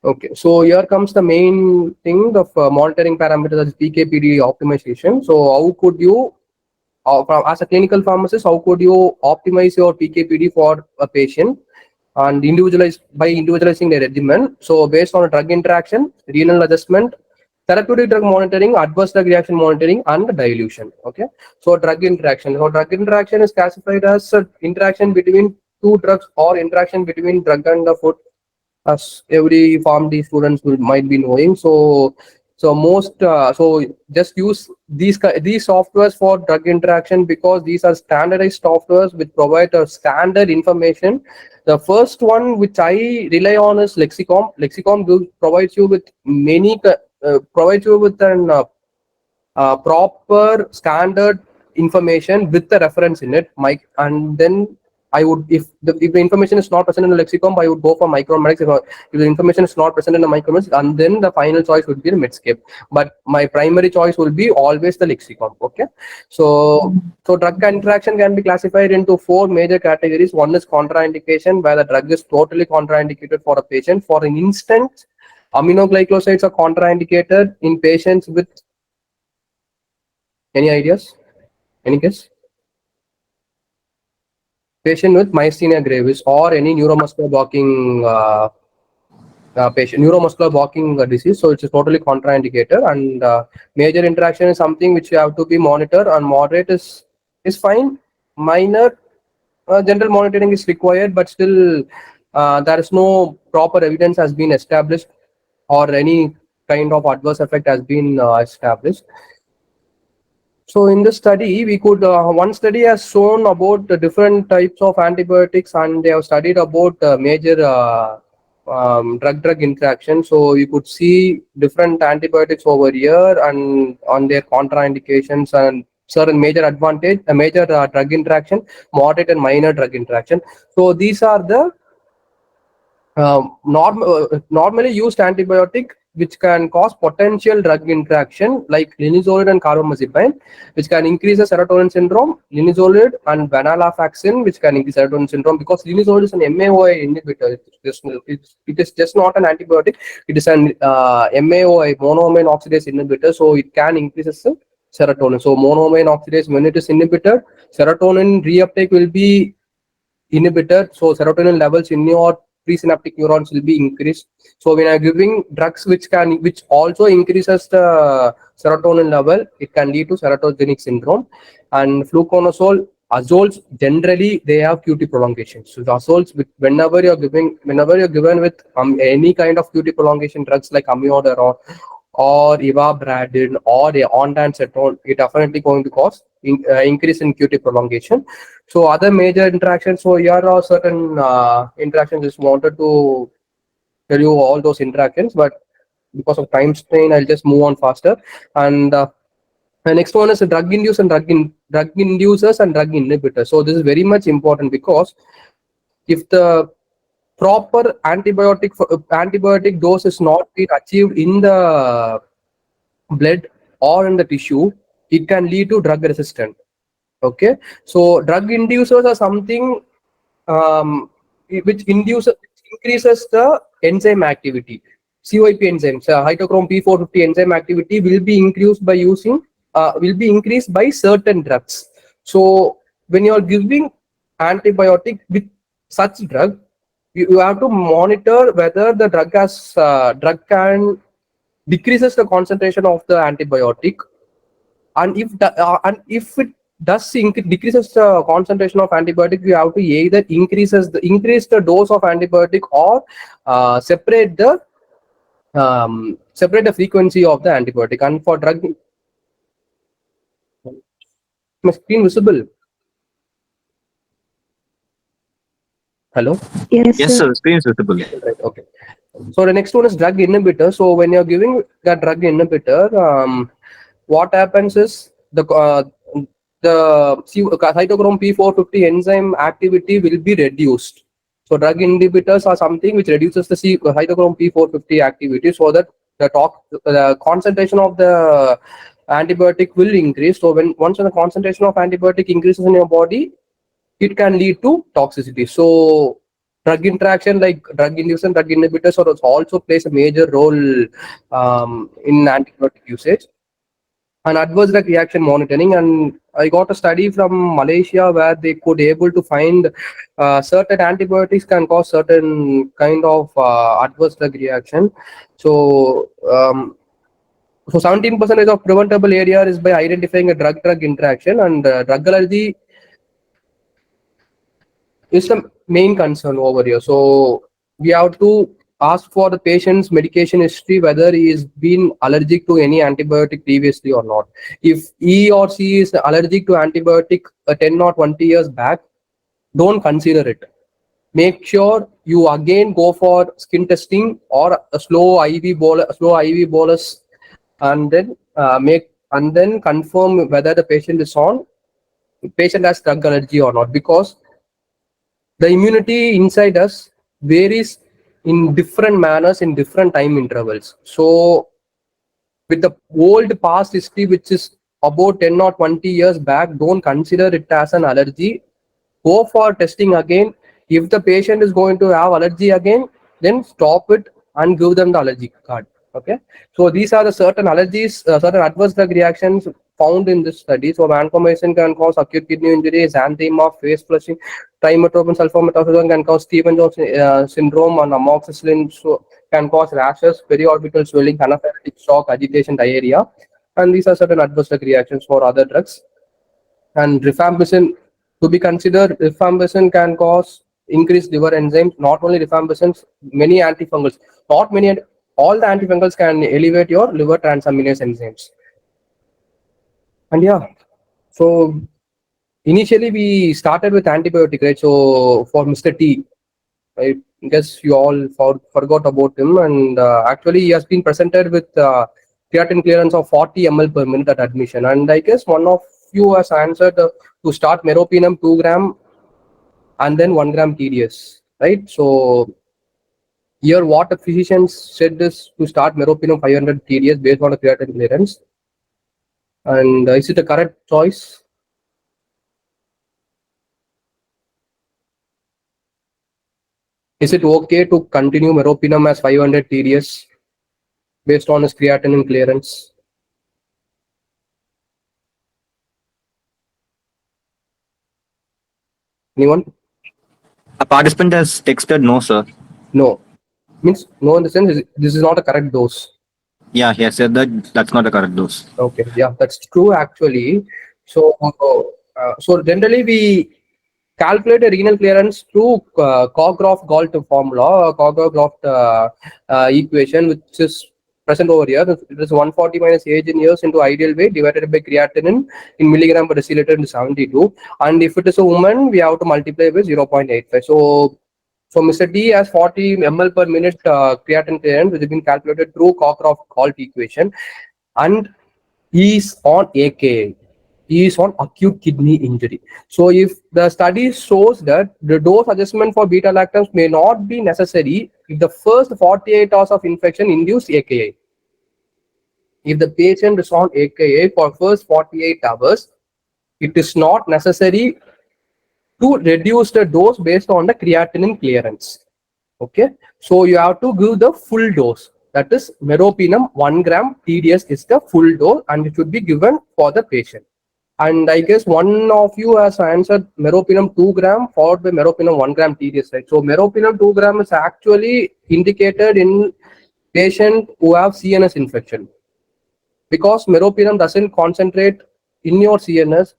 Okay, so here comes the main thing of monitoring parameters as PK/PD optimization. So how could you, as a clinical pharmacist, how could you optimize your PK/PD for a patient and individualizing the regimen? So based on a drug interaction, renal adjustment, therapeutic drug monitoring, adverse drug reaction monitoring, and dilution. Okay, so drug interaction. So drug interaction is classified as an interaction between two drugs or interaction between drug and the food, as every PharmD students might be knowing. So just use these softwares for drug interaction, because these are standardized softwares which provide a standard information. The first one which I rely on is Lexicom. Lexicom provides you with an proper standard information with the reference in it. And then I would, if the information is not present in the Lexicom, I would go for Micromedics. If the information is not present in the Micromedics, and then the final choice would be the Medscape. But my primary choice will be always the Lexicom. Okay, so drug interaction can be classified into 4 major categories. One is contraindication, where the drug is totally contraindicated for a patient. For an instance, aminoglycosides are contraindicated in patients with, any ideas? Any guess? Patient with myasthenia gravis or any neuromuscular blocking disease, so it's totally contraindicated. And major interaction is something which you have to be monitored, and moderate is fine. Minor general monitoring is required, but still there is no proper evidence has been established, or any kind of adverse effect has been established. So in the study, we could, one study has shown about the different types of antibiotics, and they have studied about major drug-drug interaction. So you could see different antibiotics over here and on their contraindications and certain major advantage, a major drug interaction, moderate and minor drug interaction. So these are the normally used antibiotic which can cause potential drug interaction, like linezolid and carbamazepine, which can increase the serotonin syndrome, linezolid and venlafaxine, which can increase serotonin syndrome, because linezolid is an MAOI inhibitor. It is just not an antibiotic, it is an MAOI, monoamine oxidase inhibitor, so it can increase the serotonin. So monoamine oxidase, when it is inhibited, serotonin reuptake will be inhibited, so serotonin levels in your presynaptic neurons will be increased. So when I'm giving drugs which also increases the serotonin level, it can lead to serotogenic syndrome. And fluconazole, azoles, generally they have QT prolongation. So the azoles, whenever you're given with any kind of QT prolongation drugs like amiodarone or ivabradine or ondansetron, it definitely going to cause increase in QT prolongation. So other major interactions, so here are certain interactions. Just wanted to tell you all those interactions, but because of time strain, I'll just move on faster. And the next one is a drug inducers and drug inhibitors. So this is very much important, because if the proper antibiotic dose is not being achieved in the blood or in the tissue, it can lead to drug resistance. Okay, so drug inducers are something which increases the enzyme activity. CYP enzymes, cytochrome P450 enzyme activity will be increased by certain drugs. So when you are giving antibiotic with such drug, you have to monitor whether the drug can decreases the concentration of the antibiotic, and if it decreases the concentration of antibiotic, you have to either increase the dose of antibiotic or separate the frequency of the antibiotic. And for drug, my screen visible? Hello? Yes, sir. Screen is visible. Right, okay. So the next one is drug inhibitor. So when you're giving that drug inhibitor, what happens is the cytochrome P450 enzyme activity will be reduced. So drug inhibitors are something which reduces the cytochrome P450 activity, so that the concentration of the antibiotic will increase. So once the concentration of antibiotic increases in your body, it can lead to toxicity. So drug interaction like drug induced drug inhibitors also plays a major role in antibiotic usage. And adverse drug reaction monitoring, and I got a study from Malaysia where they could able to find certain antibiotics can cause certain kind of adverse drug reaction. So 17% of preventable area is by identifying a drug-drug interaction, and drug allergy is the main concern over here. So we have to ask for the patient's medication history, whether he is been allergic to any antibiotic previously or not. If he or she is allergic to antibiotic 10 or 20 years back, don't consider it. Make sure you again go for skin testing or a slow IV bolus, and then confirm whether the patient has drug allergy or not, because the immunity inside us varies in different manners in different time intervals. So with the old past history, which is about 10 or 20 years back, don't consider it as an allergy. Go for testing again. If the patient is going to have allergy again, then stop it and give them the allergy card. Okay, so these are the certain allergies, certain adverse drug reactions found in this study. So vancomycin can cause acute kidney injury, xanthema, face flushing, trimethoprim sulfamethoxazole can cause Stevens syndrome, and amoxicillin can cause rashes, periorbital swelling, anaphylactic shock, agitation, diarrhea. And these are certain adverse drug reactions for other drugs. And rifampicin to be considered, rifampicin can cause increased liver enzymes. Not only rifampicin, many antifungals, all the antifungals can elevate your liver transaminase enzymes. And yeah, so initially we started with antibiotic, right? So for Mr. T, I guess you all forgot about him, and actually he has been presented with creatinine clearance of 40 ml per minute at admission. And I guess one of you has answered to start meropenem 2 gram and then 1 gram TDS, right? So here what the physicians said is to start meropenem 500 TDS based on a creatinine clearance. And is it a correct choice? Is it okay to continue meropenem as 500 TDS based on his creatinine clearance? Anyone? A participant has texted no, sir. No. Means no in the sense this is not a correct dose. Yeah, he has said that that's not a correct dose. Okay, yeah, that's true actually. So, so generally we calculate a renal clearance through Cockcroft-Gault formula, Cockcroft equation, which is present over here. It is 140 minus age in years into ideal weight divided by creatinine in milligram per deciliter into 72. And if it is a woman, we have to multiply with 0.85. So Mr. D has 40 ml per minute creatinine clearance, which has been calculated through Cockcroft-Gault equation, and he is on AKI. He is on acute kidney injury. So if the study shows that the dose adjustment for beta lactams may not be necessary if the first 48 hours of infection induce AKI. If the patient is on AKI for first 48 hours, it is not necessary to reduce the dose based on the creatinine clearance. Okay, so you have to give the full dose. That is meropenem 1 gram TDS is the full dose, and it should be given for the patient. And I guess one of you has answered meropenem 2 gram followed by meropenem 1 gram TDS, right? So meropenem 2 gram is actually indicated in patient who have CNS infection, because meropenem doesn't concentrate in your CNS.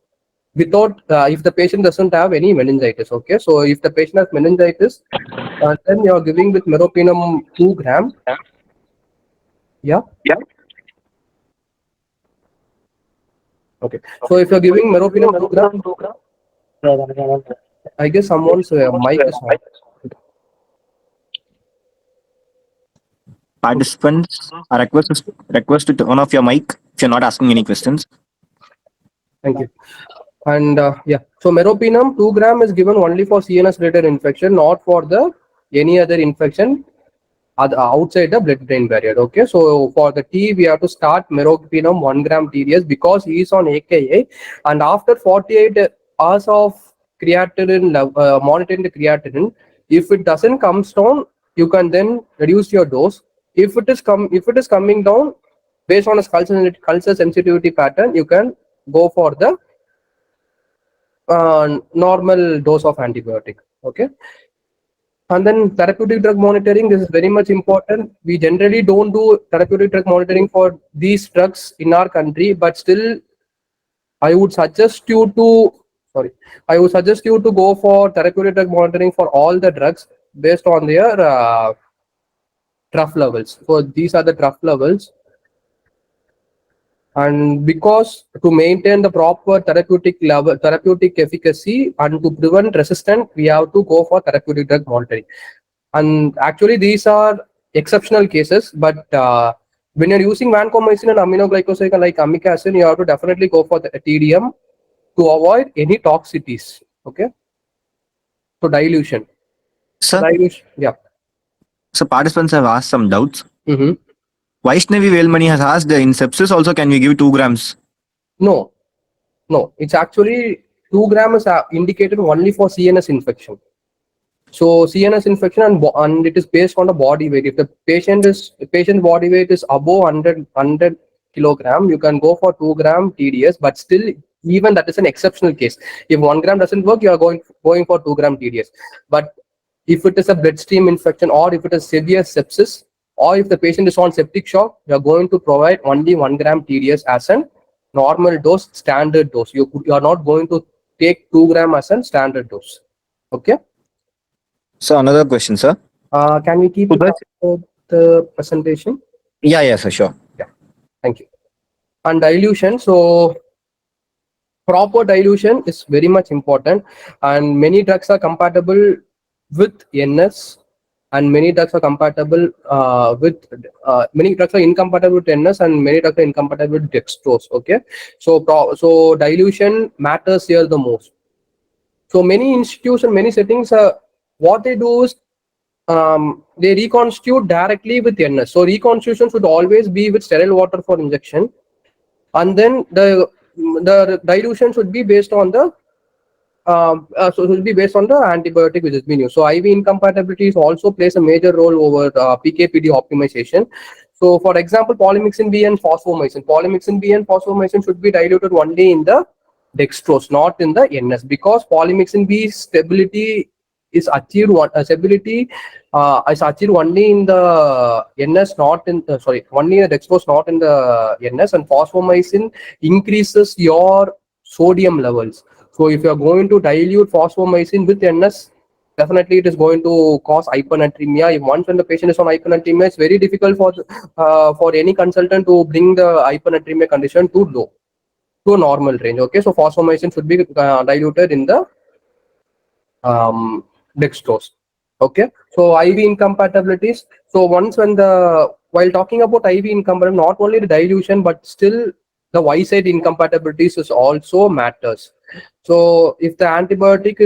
without if the patient doesn't have any meningitis. Okay, so if the patient has meningitis, then you are giving with meropenem 2 gram. Yeah. Okay, so if you're giving meropenem 2 gram, I guess someone's mic is on. Participants are requested to turn off your mic if you're not asking any questions. Thank you. And yeah, so meropenem 2 gram is given only for CNS related infection, not for the any other infection outside the blood-brain barrier. Okay, so for the T, we have to start meropenem 1 gram TDS because he is on AKA, and after 48 hours of creatinine, monitoring the creatinine, if it doesn't comes down, you can then reduce your dose. If it is coming down based on a culture sensitivity pattern, you can go for the normal dose of antibiotic. Okay. And then therapeutic drug monitoring, this is very much important. We generally don't do therapeutic drug monitoring for these drugs in our country, but still I would suggest you to go for therapeutic drug monitoring for all the drugs based on their trough levels. So these are the trough levels. And because to maintain the proper therapeutic efficacy and to prevent resistance, we have to go for therapeutic drug monitoring. And actually, these are exceptional cases, but when you're using vancomycin and aminoglycoside like amic acid, you have to definitely go for the TDM to avoid any toxicities. Okay. So dilution. Sir, Yeah. so participants have asked some doubts. Mm-hmm. Vaishnavi Velmani has asked, in sepsis also can we give 2 grams? No, it's actually 2 grams indicated only for CNS infection. So CNS infection and it is based on the body weight. If the patient's body weight is above 100 kilogram, you can go for 2 gram TDS, but still even that is an exceptional case. If 1 gram doesn't work, you are going for 2 gram TDS. But if it is a bloodstream infection or if it is severe sepsis or if the patient is on septic shock, you are going to provide only 1 gram TDS as a normal dose, standard dose. You are not going to take 2 gram as a standard dose. Okay. So another question, sir. Can we keep it after the presentation? Yeah, sir, sure. Yeah, thank you. And dilution. So proper dilution is very much important, and many drugs are compatible with NS, and many drugs are compatible many drugs are incompatible with NS, and many drugs are incompatible with dextrose. Okay, so dilution matters here the most. So many institutes and many settings, what they do is they reconstitute directly with NS. So reconstitution should always be with sterile water for injection, and then the dilution should be based on the antibiotic which has been used. So IV incompatibility also plays a major role over PK/PD optimization. So for example, polymyxin B and phosphomycin. Polymyxin B and phosphomycin should be diluted only in the dextrose, not in the NS, because polymyxin B stability is achieved only in the NS, not in only in the dextrose, not in the NS. And phosphomycin increases your sodium levels. So if you are going to dilute phosphomycin with NS, definitely it is going to cause hypernatremia. Once when the patient is on hypernatremia, it's very difficult for any consultant to bring the hypernatremia condition to a normal range. Okay, so phosphomycin should be diluted in the dextrose. Okay, so IV incompatibilities. So while talking about IV incompatibility, not only the dilution but still the Y-side incompatibilities is also matters. So if antibiotic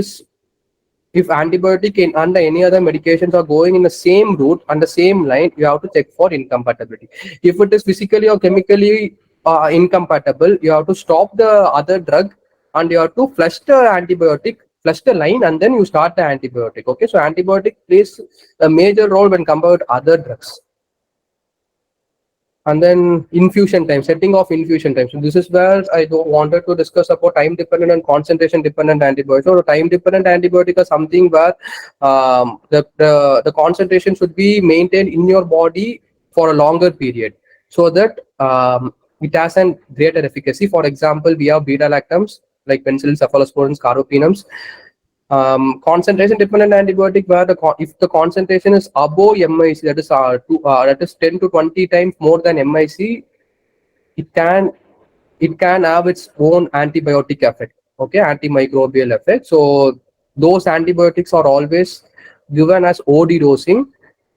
and any other medications are going in the same route and the same line, you have to check for incompatibility. If it is physically or chemically incompatible, you have to stop the other drug and you have to flush the line, and then you start the antibiotic. Okay, so antibiotic plays a major role when compared to other drugs. And then infusion time, setting of infusion time. So this is where I wanted to discuss about time dependent and concentration dependent antibiotics. So time dependent antibiotic is something where the concentration should be maintained in your body for a longer period, so that it has a greater efficacy. For example, we have beta lactams, like penicillin, cephalosporins, carbapenems. Concentration dependent antibiotic, where if the concentration is above MIC, that is 10 to 20 times more than MIC, it can have its own antibiotic effect, okay, antimicrobial effect. So those antibiotics are always given as OD dosing,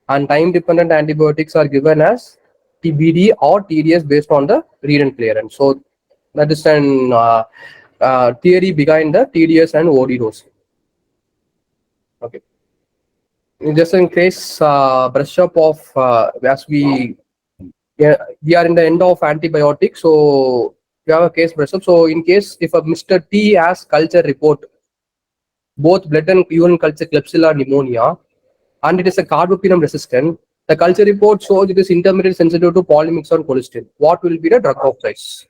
and time dependent antibiotics are given as TBD or TDS based on the read and clearance. So that is an theory behind the TDS and OD dosing. Okay, just in case brush up of as we are in the end of antibiotics, so we have a case brush up. So in case if a Mr. T has culture report both blood and urine culture Klebsiella pneumonia, and it is a carbapenem resistant, the culture report shows it is intermediate sensitive to polymyxin colistin. What will be the drug of choice?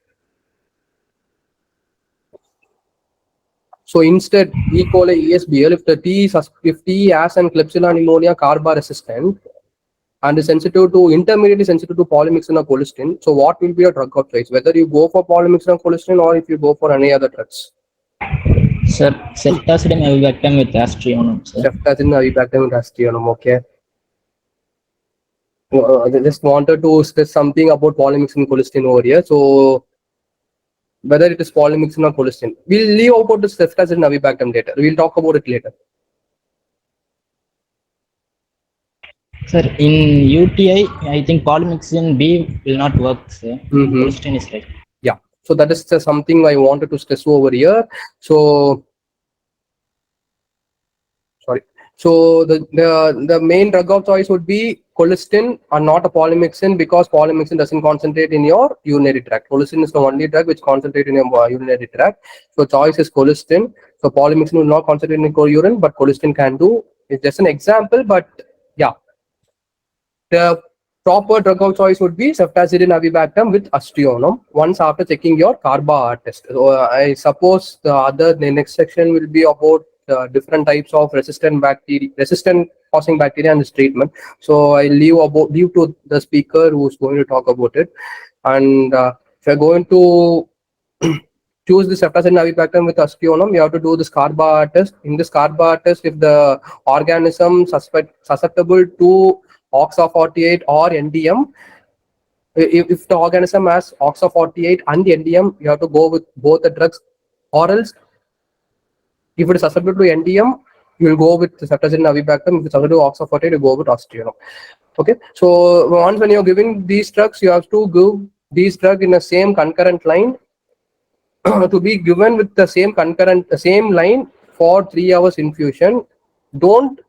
So instead, E. coli ESBL, if T has an Klebsiella pneumonia carba resistant and is intermediately sensitive to polymyxin or colistin, so what will be a drug of choice? Whether you go for polymyxin or colistin, or if you go for any other drugs. Sir, ceftazidime avibactam with astrionum, sir. Ceftazidime avibactam with astrionum, okay. I just wanted to stress something about polymyxin colistin over here. So whether it is polymyxin or colistin, we'll leave about the ceftazidime avibactam later. We'll talk about it later. Sir, in UTI, I think polymyxin B will not work, sir. Colistin is right. Yeah, so that is something I wanted to stress over here. So sorry. So the main drug of choice would be colistin and not a polymyxin, because polymyxin doesn't concentrate in your urinary tract. Colistin is the only drug which concentrates in your urinary tract. So choice is colistin. So polymyxin will not concentrate in your urine, but colistin can do. It's just an example, but yeah. The proper drug of choice would be ceftazidime avibactam with astrionum once after checking your carba test. So I suppose the next section will be about different types of resistant causing bacteria and its treatment. So I leave to the speaker who's going to talk about it. And if you're going to choose the ceftazidime avibactam with astrionum, you have to do this carba test. In this carba test, if the organism susceptible to OXA48 or NDM, if the organism has OXA48 and NDM, you have to go with both the drugs, or else if it is susceptible to NDM, you will go with ceftazidime avibactam. If it's susceptible to OXA48, you go with astrionum. Okay, so once when you're giving these drugs, you have to give these drugs in the same concurrent line to be given with the same line for 3 hours infusion. Don't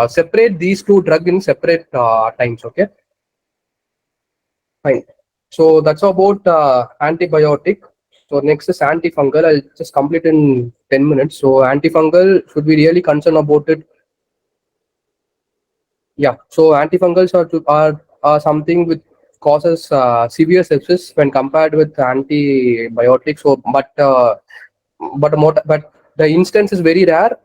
separate these two drugs in separate times. Okay, fine. So that's about antibiotic. So next is antifungal. I'll just complete in 10 minutes. So antifungal, should we really concern about it? Yeah. So antifungals are something which causes severe sepsis when compared with antibiotics. So but the instance is very rare.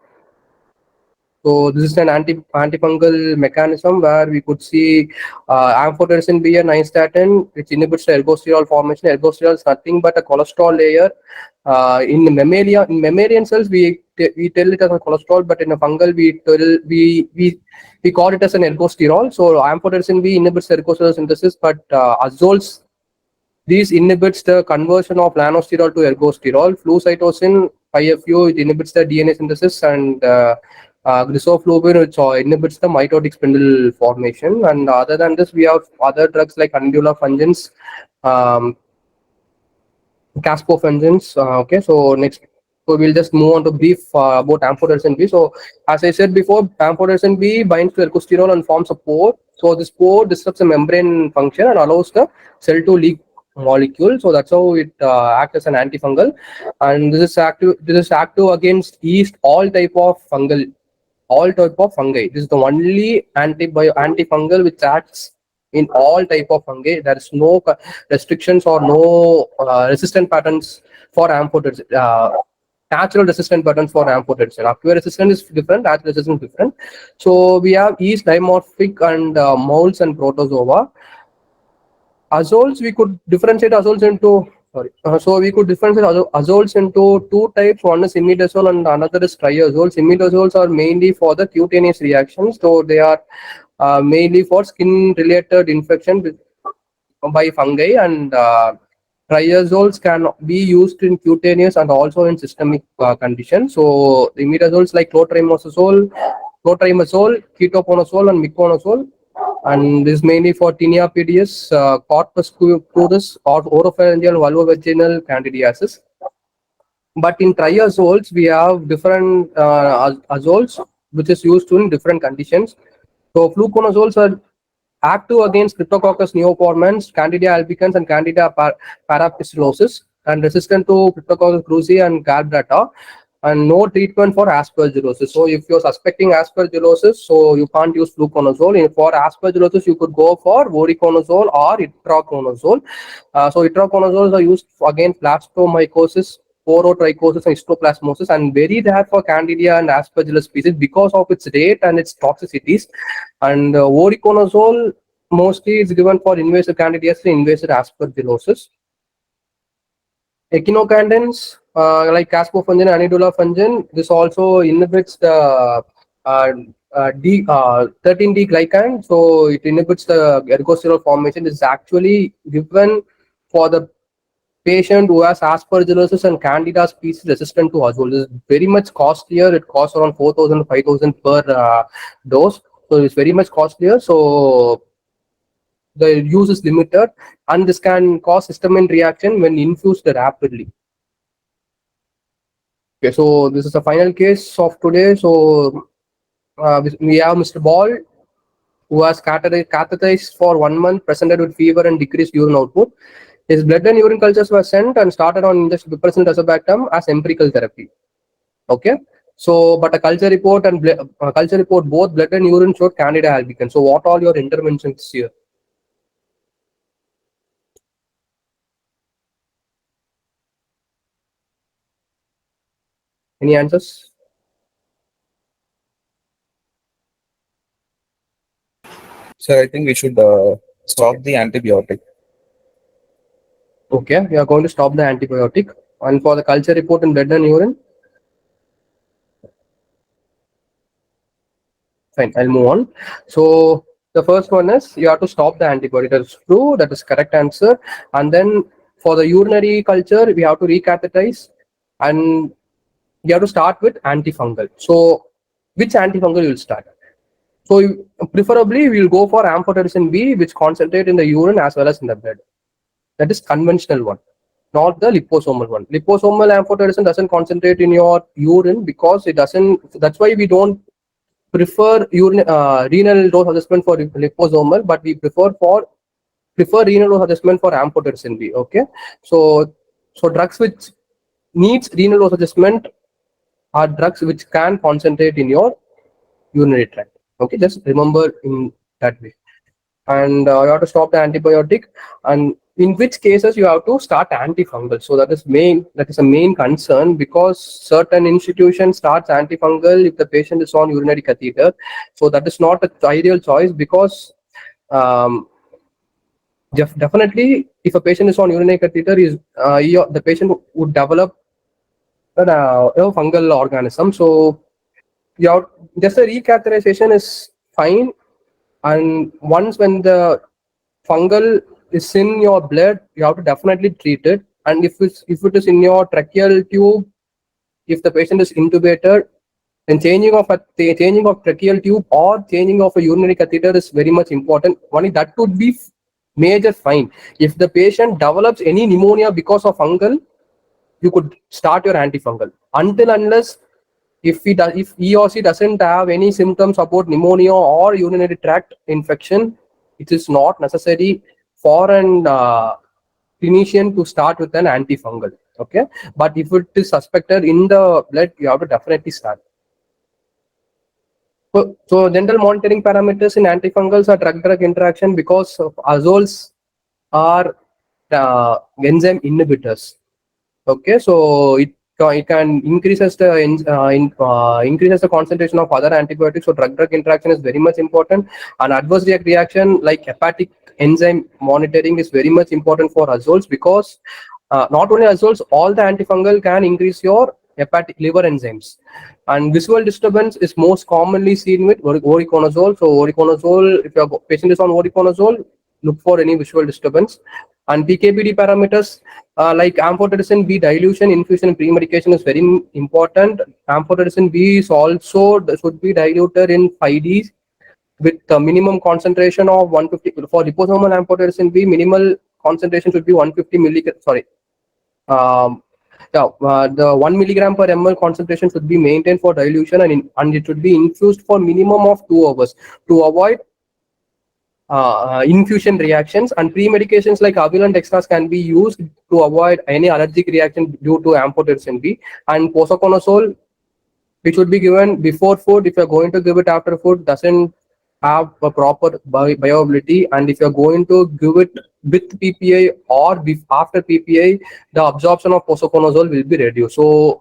So this is an antifungal mechanism where we could see amphotericin B and nystatin, which inhibits the ergosterol formation. Ergosterol is nothing but a cholesterol layer. In mammalian cells, we tell it as a cholesterol, but in a fungal, we call it as an ergosterol. So amphotericin B inhibits ergosterol synthesis, but azoles, these inhibits the conversion of lanosterol to ergosterol. Flucytosine 5FU, it inhibits the DNA synthesis, and grisofluven, which inhibits the mitotic spindle formation. And other than this, we have other drugs like andulafungins, caspofungins. Okay, so next, so we'll just move on to brief about amphotericin B. So as I said before, amphotericin B binds to ergosterol and forms a pore. So this pore disrupts the membrane function and allows the cell to leak molecule. So that's how it acts as an antifungal. And this is active against yeast, all type of fungi. This is the only antifungal which acts in all type of fungi. There is no restrictions or no resistant patterns for amphotericin. Natural resistant patterns for amphotericin. Acquired resistance is different, natural resistance is different. So we have yeast, dimorphic, and molds and protozoa. Azoles, we could differentiate azoles into Sorry. So we could differentiate azoles into two types. One is imidazole and another is triazoles. Imidazoles are mainly for the cutaneous reactions, so they are mainly for skin-related infection by fungi, and triazoles can be used in cutaneous and also in systemic conditions. So the imidazoles like clotrimazole, ketoconazole, and miconazole, and this is mainly for tinea pedis, corpus cruris, or oropharyngeal vulvovaginal candidiasis. But in triazoles, we have different azoles which is used in different conditions. So fluconazoles are active against Cryptococcus neoformans, Candida albicans, and Candida parapistolosis, and resistant to Cryptococcus cruzi and gallbladder, and no treatment for aspergillosis. So if you're suspecting aspergillosis, so you can't use fluconazole. For aspergillosis, you could go for voriconazole or itraconazole. So itraconazoles are used against blastomycosis, porotrichosis, and histoplasmosis, and very rare for Candida and Aspergillus species because of its rate and its toxicities. And voriconazole mostly is given for invasive Candidiasis and invasive Aspergillosis. Echinocandins like caspofungin and anidulafungin, this also inhibits the 13D glycan, so it inhibits the ergosterol formation. This is actually given for the patient who has aspergillosis and candida species resistant to azole. This is very much costlier. It costs around 4,000 5,000 per dose, so it's very much costlier. So the use is limited, and this can cause histamine reaction when infused rapidly. Okay, so this is the final case of today. So we have Mr. Ball, who was catheterized for 1 month, presented with fever and decreased urine output. His blood and urine cultures were sent and started on injection piperacillin tazobactam as empirical therapy. Okay, so but a culture report and both blood and urine showed Candida albicans. So what are your interventions here? Any answers? So I think we should stop the antibiotic. Okay, we are going to stop the antibiotic. And for the culture report in blood and urine, fine, I'll move on. So the first one is you have to stop the antibiotic. That is true, that is correct answer. And then for the urinary culture, we have to recatheterize, and you have to start with antifungal. So which antifungal you will start? So preferably we will go for amphotericin B, which concentrate in the urine as well as in the blood. That is conventional one, not the liposomal one. Liposomal amphotericin doesn't concentrate in your urine because it doesn't. That's why we don't prefer renal dose adjustment for liposomal, but we prefer renal dose adjustment for amphotericin B. Okay, so drugs which needs renal dose adjustment are drugs which can concentrate in your urinary tract. Okay, just remember in that way. And you have to stop the antibiotic, and in which cases you have to start antifungal. So that is a main concern, because certain institutions starts antifungal if the patient is on urinary catheter. So that is not an ideal choice, because definitely if a patient is on urinary catheter, the patient would develop a fungal organism. So just a recatheterization is fine, and once when the fungal is in your blood, you have to definitely treat it. And if it is in your tracheal tube, if the patient is intubated, then changing of tracheal tube or changing of a urinary catheter is very much important. Only that would be major fine. If the patient develops any pneumonia because of fungal, you could start your antifungal. Unless if he or she doesn't have any symptoms about pneumonia or urinary tract infection, it is not necessary for an clinician to start with an antifungal. Okay, but if it is suspected in the blood, you have to definitely start. So general monitoring parameters in antifungals are drug-drug interaction, because azoles are enzyme inhibitors. Okay, so it can increases the concentration of other antibiotics. So drug-drug interaction is very much important, and adverse reaction like hepatic enzyme monitoring is very much important for azoles, because Not only azoles, all the antifungal can increase your hepatic liver enzymes. And visual disturbance is most commonly seen with voriconazole. So voriconazole, if your patient is on voriconazole, look for any visual disturbance. And PKPD parameters like amphotericin B dilution, infusion, and pre-medication is very important. Amphotericin B is also should be diluted in 5D with the minimum concentration of 150 for liposomal amphotericin B. Minimal concentration should be 150 milligram. Sorry, the 1 milligram per ml concentration should be maintained for dilution, and it should be infused for minimum of 2 hours to avoid infusion reactions. And pre-medications like Avilant extras can be used to avoid any allergic reaction due to amphotericin B. And posaconazole, it should be given before food. If you're going to give it after food, doesn't have a proper bioavailability. And if you're going to give it with PPI or after PPI, the absorption of posaconazole will be reduced. So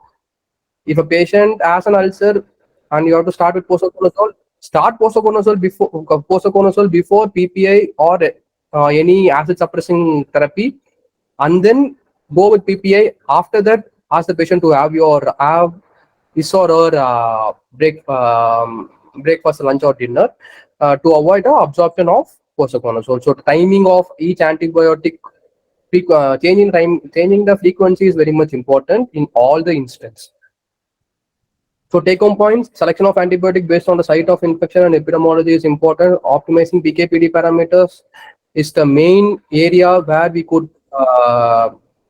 if a patient has an ulcer and you have to start with posaconazole, start posaconazole before PPI or any acid suppressing therapy, and then go with PPI. After that, ask the patient to have his or her breakfast, lunch, or dinner to avoid the absorption of posaconazole. So the timing of each antibiotic, changing the frequency is very much important in all the instances. So take-home points: selection of antibiotic based on the site of infection and epidemiology is important. Optimizing PKPD parameters is the main area where we could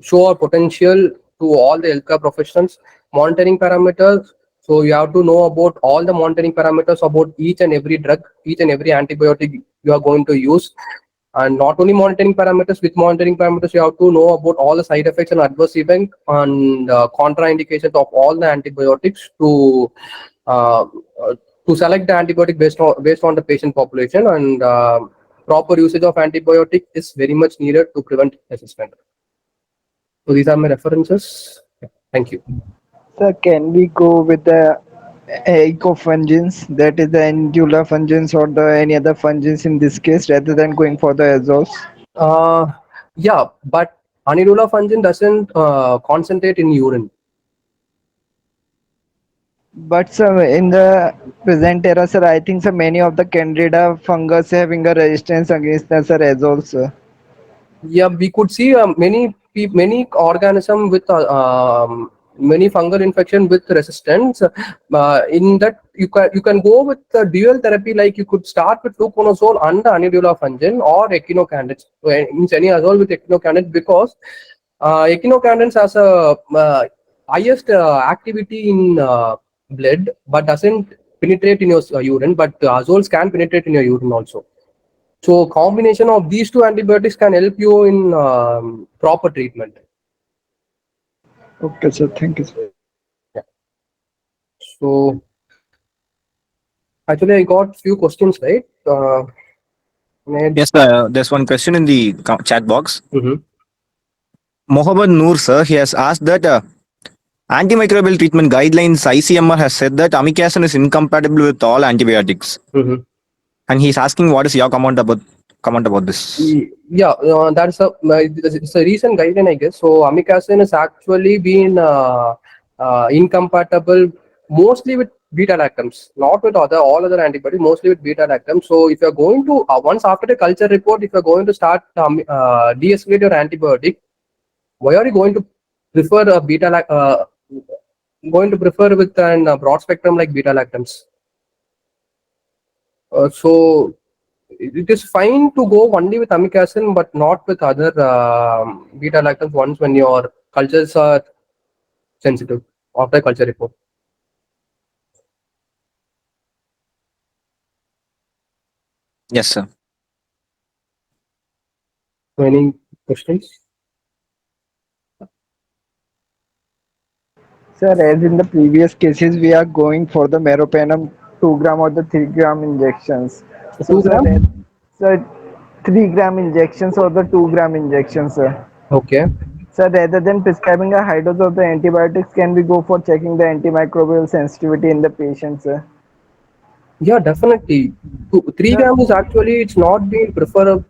show our potential to all the healthcare professionals. Monitoring parameters. So you have to know about all the monitoring parameters about each and every drug, each and every antibiotic you are going to use. And not only monitoring parameters, with monitoring parameters, you have to know about all the side effects and adverse events and contraindications of all the antibiotics to select the antibiotic based on the patient population. And proper usage of antibiotic is very much needed to prevent resistance. So these are my references. Thank you. Sir, can we go with the ecofungins, that is the angular fungins or the any other fungins in this case, rather than going for the azoles? Yeah, but Anidula fungin doesn't concentrate in urine. But sir, in the present era, sir, I think so many of the candida fungus having a resistance against the sir azoles, sir. Yeah, we could see many organism with many fungal infection with resistance. In that, you can go with the dual therapy. Like you could start with fluconazole and anidula fungin or echinocandins. So means any azole with echinocandins, because echinocandins has a highest activity in blood, but doesn't penetrate in your urine. But azoles can penetrate in your urine also. So combination of these two antibiotics can help you in proper treatment. Okay, sir. Thank you, sir. Yeah. So actually, I got few questions, right? Yes, there's one question in the chat box. Mm-hmm. Mohammed Noor, sir, he has asked that antimicrobial treatment guidelines ICMR has said that amikacin is incompatible with all antibiotics. Mm-hmm. And he's asking what is your comment about this? Yeah, that's it's a recent guideline, I guess. So amikacin has actually been incompatible mostly with beta lactams, not with all other antibiotics, mostly with beta lactams. So if you're going to once after the culture report, if you're going to start de-escalate your antibiotic, why are you going to prefer a going to prefer with a broad spectrum like beta lactams? So it is fine to go only with amikacin, but not with other beta lactams once when your cultures are sensitive after culture report. Yes, sir. Any questions? Sir, as in the previous cases, we are going for the meropenem 2 gram or the 3 gram injections. So, 2 gram? Sir, 3 gram injections or the 2 gram injections, sir. Okay. So rather than prescribing a high dose of the antibiotics, can we go for checking the antimicrobial sensitivity in the patients? Yeah, definitely. 3 grams is actually, it's not being preferred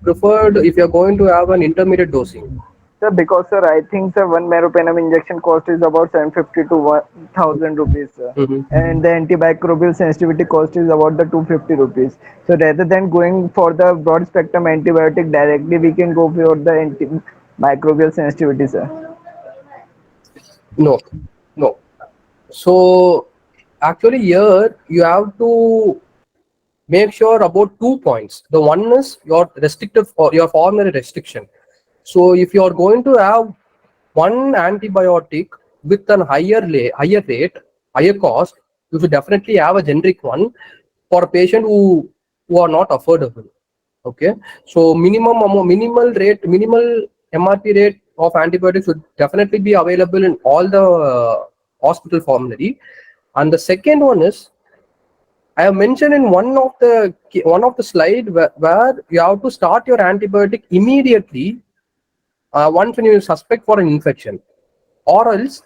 if you're going to have an intermediate dosing. Sir, because sir, I think sir, one meropenem injection cost is about 750 to 1,000 rupees, sir. And the antimicrobial sensitivity cost is about the 250 rupees. So rather than going for the broad spectrum antibiotic directly, we can go for the antimicrobial sensitivity, sir. No, no. So actually here you have to make sure about 2 points. The one is your restrictive or your formulary restriction. So if you are going to have one antibiotic with an higher rate, higher cost, you should definitely have a generic one for a patient who are not affordable. Okay, so minimal MRP rate of antibiotics should definitely be available in all the hospital formulary. And the second one is, I have mentioned in one of the slide where you have to start your antibiotic immediately once when you suspect for an infection, or else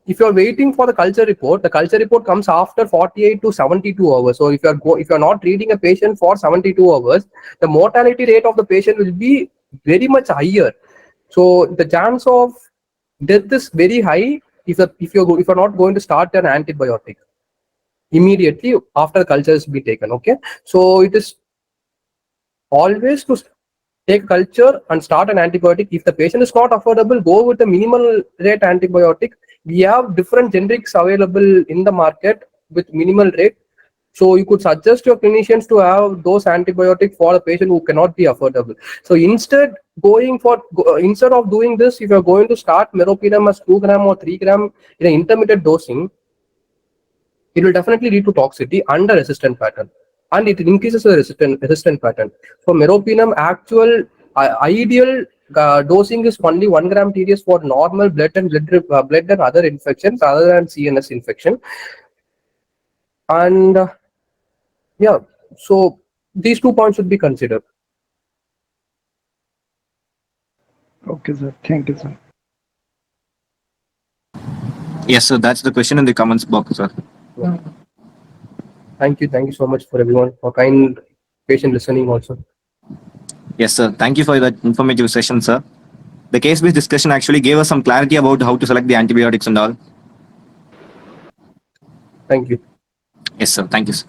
if you are waiting for the culture report comes after 48 to 72 hours. So if you are not treating a patient for 72 hours, the mortality rate of the patient will be very much higher. So the chance of death is very high if you're not going to start an antibiotic immediately after the culture has been taken. Okay, so it is always to take culture and start an antibiotic. If the patient is not affordable, go with the minimal rate antibiotic. We have different generics available in the market with minimal rate. So you could suggest your clinicians to have those antibiotics for a patient who cannot be affordable. So instead of doing this, if you're going to start meropenem as 2 gram or 3 gram in an intermittent dosing, it will definitely lead to toxicity and a resistant pattern, and it increases the resistant pattern. For meropenem, actual ideal dosing is only 1 gram TDS for normal blood and other infections other than CNS infection. And yeah, so these 2 points should be considered. Okay, sir. Thank you, sir. Yes, sir. That's the question in the comments box, sir. Thank you so much for everyone for kind patient listening also. Yes, sir. Thank you for that informative session, sir. The case-based discussion actually gave us some clarity about how to select the antibiotics and all. Thank you. Yes, sir. Thank you, sir.